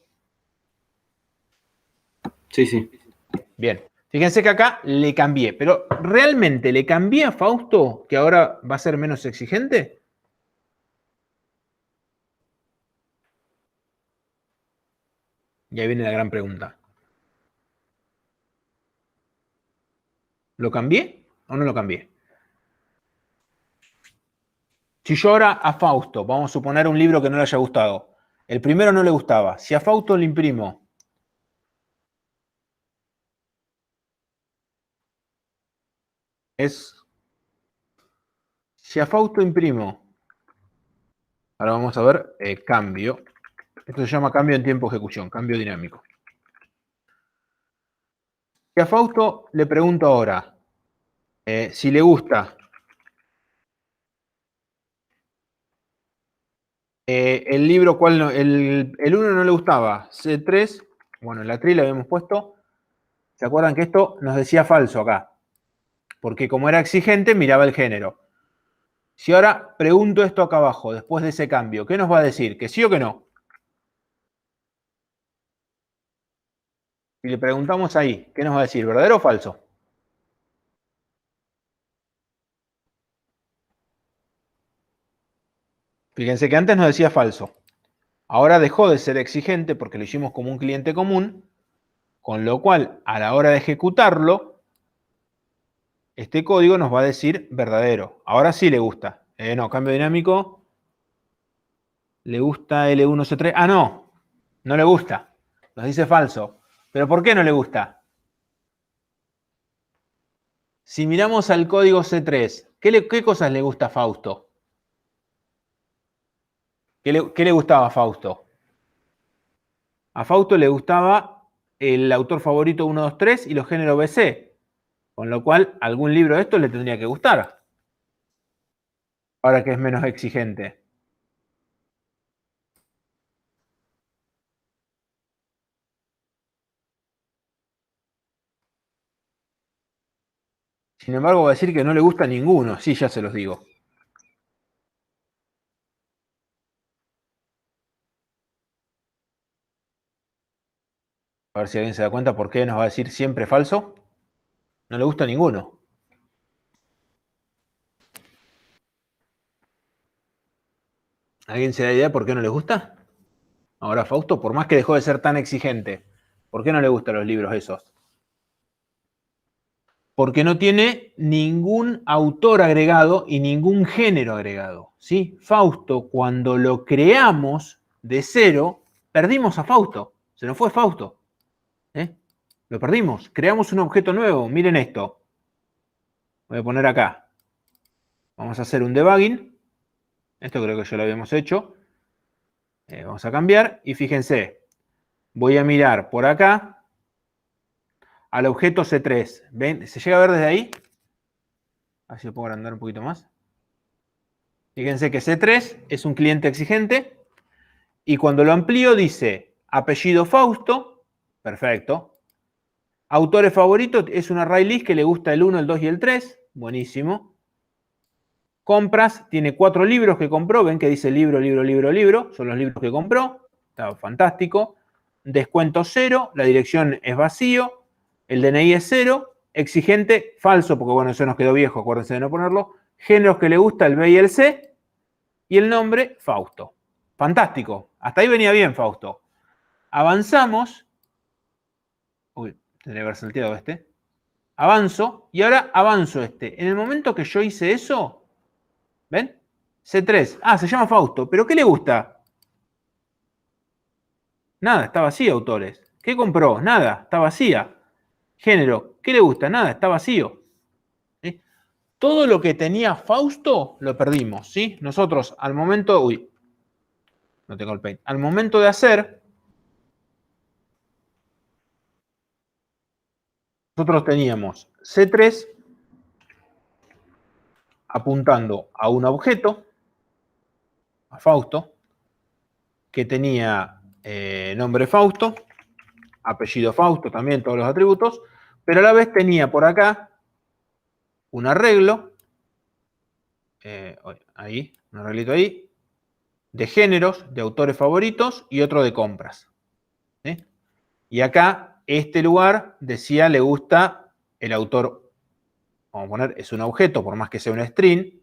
Sí, sí. Bien. Fíjense que acá le cambié. Pero ¿realmente le cambié a Fausto que ahora va a ser menos exigente? Y ahí viene la gran pregunta. ¿Lo cambié o no lo cambié? Si yo ahora a Fausto, vamos a suponer un libro que no le haya gustado. El primero no le gustaba. Si a Fausto le imprimo si a Fausto imprimo, ahora vamos a ver cambio. Esto se llama cambio en tiempo de ejecución, cambio dinámico. Si a Fausto le pregunto ahora si le gusta el libro, ¿cuál no? El 1 no le gustaba, C3, bueno, en la tri le habíamos puesto. ¿Se acuerdan que esto nos decía falso acá? Porque como era exigente, miraba el género. Si ahora pregunto esto acá abajo, después de ese cambio, ¿qué nos va a decir? ¿Que sí o que no? Si le preguntamos ahí, ¿qué nos va a decir? ¿Verdadero o falso? Fíjense que antes nos decía falso. Ahora dejó de ser exigente porque lo hicimos como un cliente común, con lo cual a la hora de ejecutarlo, este código nos va a decir verdadero. Ahora sí le gusta. No, cambio dinámico. ¿Le gusta L1C3? Ah, no. No le gusta. Nos dice falso. ¿Pero por qué no le gusta? Si miramos al código C3, ¿qué cosas le gusta a Fausto? ¿Qué le gustaba a Fausto? A Fausto le gustaba el autor favorito 1, 2, 3 y los géneros BC. Con lo cual, algún libro de estos le tendría que gustar. Ahora que es menos exigente. Sin embargo, va a decir que no le gusta ninguno. Sí, ya se los digo. A ver si alguien se da cuenta por qué nos va a decir siempre falso. No le gusta ninguno. ¿Alguien se da idea por qué no le gusta? Ahora Fausto, por más que dejó de ser tan exigente, ¿por qué no le gustan los libros esos? Porque no tiene ningún autor agregado y ningún género agregado, ¿sí? Fausto, cuando lo creamos de cero, perdimos a Fausto. Se nos fue Fausto. Lo perdimos. Creamos un objeto nuevo. Miren esto. Voy a poner acá. Vamos a hacer un debugging. Esto creo que ya lo habíamos hecho. Vamos a cambiar y fíjense. Voy a mirar por acá al objeto C3. ¿Ven? ¿Se llega a ver desde ahí? A ver si lo puedo agrandar un poquito más. Fíjense que C3 es un cliente exigente y cuando lo amplío dice apellido Fausto. Perfecto. Autores favoritos es un array list que le gusta el 1, el 2 y el 3. Buenísimo. Compras, tiene 4 libros que compró. Ven que dice libro, libro, libro, libro. Son los libros que compró. Está fantástico. Descuento 0. La dirección es vacío. El DNI es 0. Exigente, falso, porque bueno, eso nos quedó viejo. Acuérdense de no ponerlo. Géneros que le gusta el B y el C. Y el nombre, Fausto. Fantástico. Hasta ahí venía bien, Fausto. Avanzamos. Uy, tendría que haber salteado este. Avanzo. Y ahora avanzo este. En el momento que yo hice eso... ¿Ven? C3. Ah, se llama Fausto. ¿Pero qué le gusta? Nada, está vacía, autores. ¿Qué compró? Nada, está vacía. Género. ¿Qué le gusta? Nada, está vacío. ¿Sí? Todo lo que tenía Fausto lo perdimos, ¿sí? Nosotros al momento... Uy, no tengo el paint. Al momento de hacer... Nosotros teníamos C3 apuntando a un objeto, a Fausto, que tenía nombre Fausto, apellido Fausto, también todos los atributos, pero a la vez tenía por acá un arreglo, ahí, un arreglito ahí, de géneros, de autores favoritos y otro de compras. ¿Sí? Y acá, este lugar decía le gusta el autor, vamos a poner, es un objeto, por más que sea un string,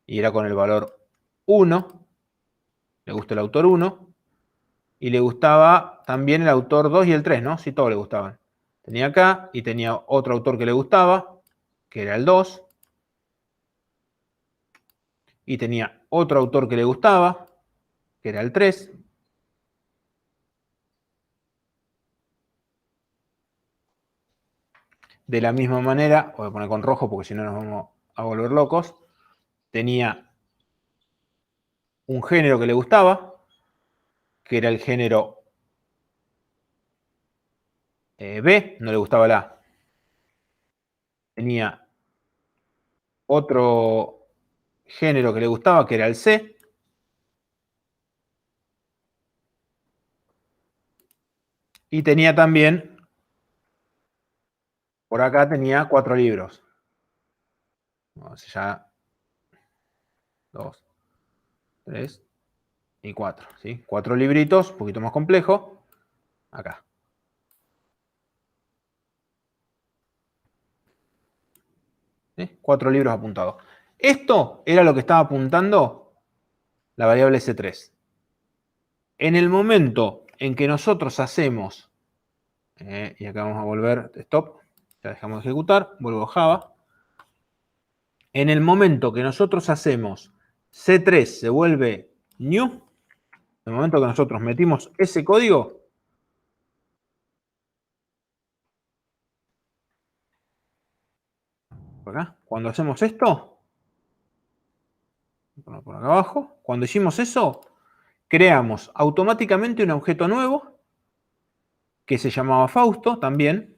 y era con el valor 1, le gusta el autor 1, y le gustaba también el autor 2 y el 3, ¿no? Sí, todos le gustaban. Tenía acá y tenía otro autor que le gustaba, que era el 2. Y tenía otro autor que le gustaba, que era el 3. De la misma manera, voy a poner con rojo porque si no nos vamos a volver locos, tenía un género que le gustaba, que era el género B, no le gustaba la A. Tenía otro género que le gustaba, que era el C. Y tenía también, por acá tenía 4 libros. Vamos ya, 2, 3 y 4. ¿Sí? 4 libritos, un poquito más complejo. Acá. ¿Sí? 4 libros apuntados. Esto era lo que estaba apuntando la variable S3. En el momento en que nosotros hacemos, y acá vamos a volver, stop, ya dejamos de ejecutar, vuelvo a Java. En el momento que nosotros hacemos C3 se vuelve new, en el momento que nosotros metimos ese código, por acá, cuando hacemos esto, por acá abajo, cuando hicimos eso, creamos automáticamente un objeto nuevo que se llamaba Fausto también.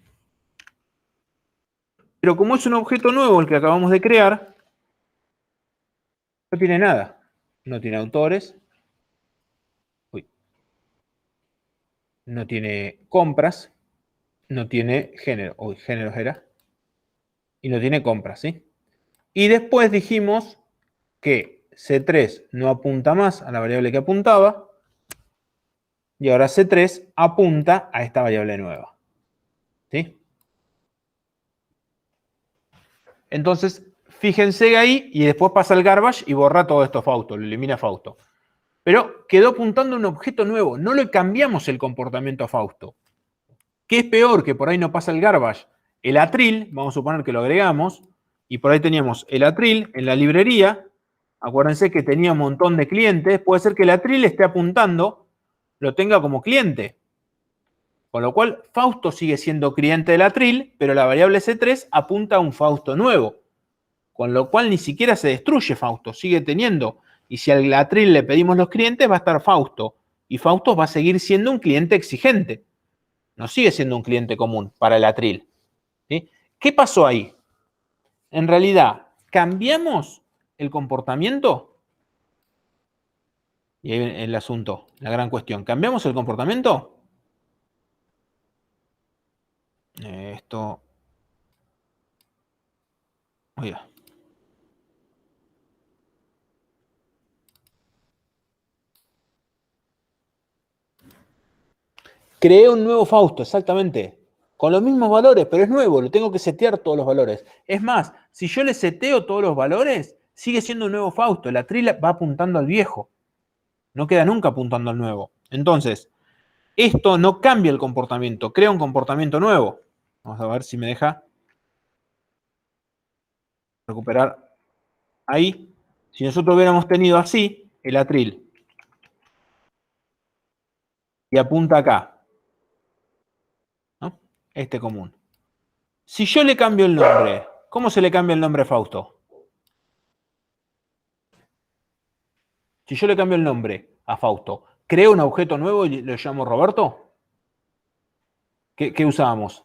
Pero como es un objeto nuevo el que acabamos de crear, no tiene nada. No tiene autores. Uy. No tiene compras. No tiene género. Uy, géneros era. Y no tiene compras, ¿sí? Y después dijimos que C3 no apunta más a la variable que apuntaba. Y ahora C3 apunta a esta variable nueva. ¿Sí? Entonces, fíjense ahí y después pasa el garbage y borra todo esto Fausto, lo elimina Fausto. Pero quedó apuntando a un objeto nuevo. No le cambiamos el comportamiento a Fausto. ¿Qué es peor que por ahí no pasa el garbage? El atril, vamos a suponer que lo agregamos, y por ahí teníamos el atril en la librería. Acuérdense que tenía un montón de clientes. Puede ser que el atril esté apuntando, lo tenga como cliente. Con lo cual, Fausto sigue siendo cliente del atril, pero la variable C3 apunta a un Fausto nuevo. Con lo cual, ni siquiera se destruye Fausto, sigue teniendo. Y si al atril le pedimos los clientes, va a estar Fausto. Y Fausto va a seguir siendo un cliente exigente. No sigue siendo un cliente común para el atril. ¿Sí? ¿Qué pasó ahí? En realidad, ¿cambiamos el comportamiento? Y ahí viene el asunto, la gran cuestión. ¿Cambiamos el comportamiento? Esto... Oiga. Creé un nuevo Fausto, exactamente. Con los mismos valores, pero es nuevo, lo tengo que setear todos los valores. Es más, si yo le seteo todos los valores, sigue siendo un nuevo Fausto. La atril va apuntando al viejo. No queda nunca apuntando al nuevo. Entonces, esto no cambia el comportamiento, crea un comportamiento nuevo. Vamos a ver si me deja recuperar ahí. Si nosotros hubiéramos tenido así el atril y apunta acá, ¿no? Este común. Si yo le cambio el nombre, ¿cómo se le cambia el nombre a Fausto? Si yo le cambio el nombre a Fausto, ¿creo un objeto nuevo y lo llamo Roberto? ¿Qué usábamos?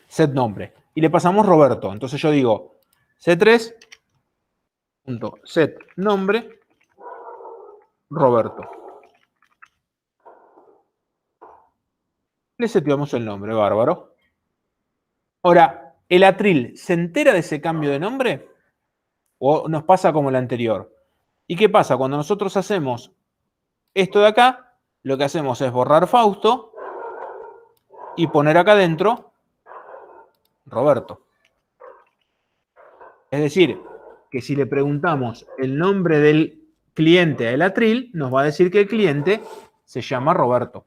Set nombre. Y le pasamos Roberto. Entonces yo digo C3.set nombre Roberto. Le seteamos el nombre, bárbaro. Ahora, ¿el atril se entera de ese cambio de nombre? ¿O nos pasa como el anterior? ¿Y qué pasa? Cuando nosotros hacemos esto de acá, lo que hacemos es borrar Fausto y poner acá adentro Roberto. Es decir, que si le preguntamos el nombre del cliente al atril, nos va a decir que el cliente se llama Roberto.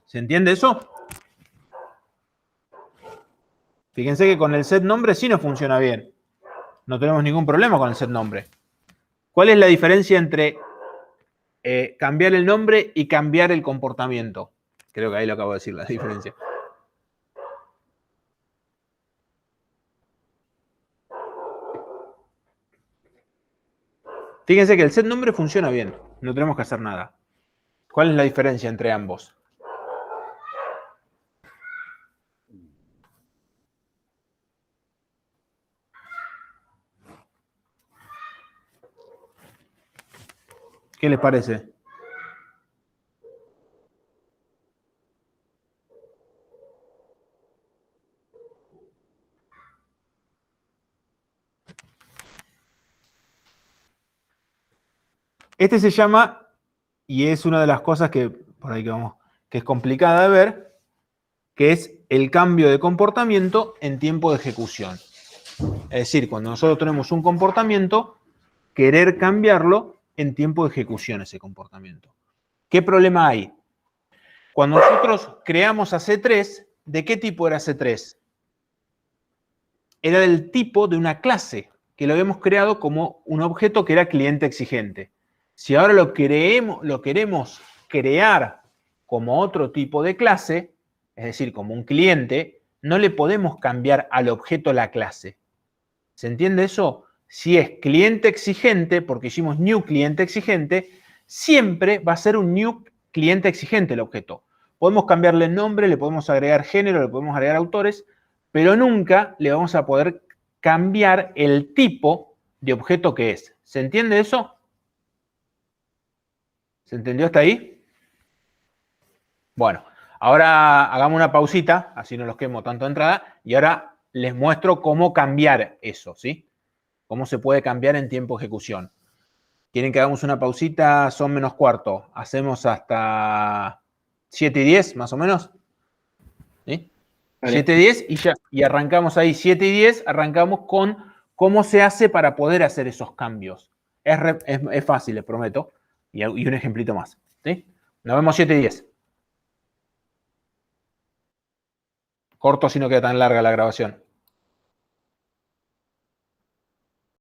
¿Se entiende eso? Fíjense que con el set nombre sí nos funciona bien. No tenemos ningún problema con el set nombre. ¿Cuál es la diferencia entre cambiar el nombre y cambiar el comportamiento? Creo que ahí lo acabo de decir, la diferencia. Fíjense que el set nombre funciona bien. No tenemos que hacer nada. ¿Cuál es la diferencia entre ambos? ¿Qué les parece? Este se llama, y es una de las cosas que por ahí que es complicada de ver, que es el cambio de comportamiento en tiempo de ejecución. Es decir, cuando nosotros tenemos un comportamiento, querer cambiarlo en tiempo de ejecución ese comportamiento. ¿Qué problema hay? Cuando nosotros creamos a C3, ¿de qué tipo era C3? Era del tipo de una clase que lo habíamos creado como un objeto que era cliente exigente. Si ahora lo queremos crear como otro tipo de clase, es decir, como un cliente, no le podemos cambiar al objeto la clase. ¿Se entiende eso? Si es cliente exigente, porque hicimos new cliente exigente, siempre va a ser un new cliente exigente el objeto. Podemos cambiarle el nombre, le podemos agregar género, le podemos agregar autores, pero nunca le vamos a poder cambiar el tipo de objeto que es. ¿Se entiende eso? ¿Se entendió hasta ahí? Bueno, ahora hagamos una pausita, así no los quemo tanto de entrada, y ahora les muestro cómo cambiar eso, ¿sí? Cómo se puede cambiar en tiempo de ejecución. ¿Quieren que hagamos una pausita? Son menos cuarto. Hacemos hasta 7:10, más o menos. ¿Sí? Vale. 7:10 y ya. Y arrancamos ahí. 7:10, arrancamos con cómo se hace para poder hacer esos cambios. Es fácil, les prometo. Y un ejemplito más. ¿Sí? Nos vemos 7:10. Corto si no queda tan larga la grabación.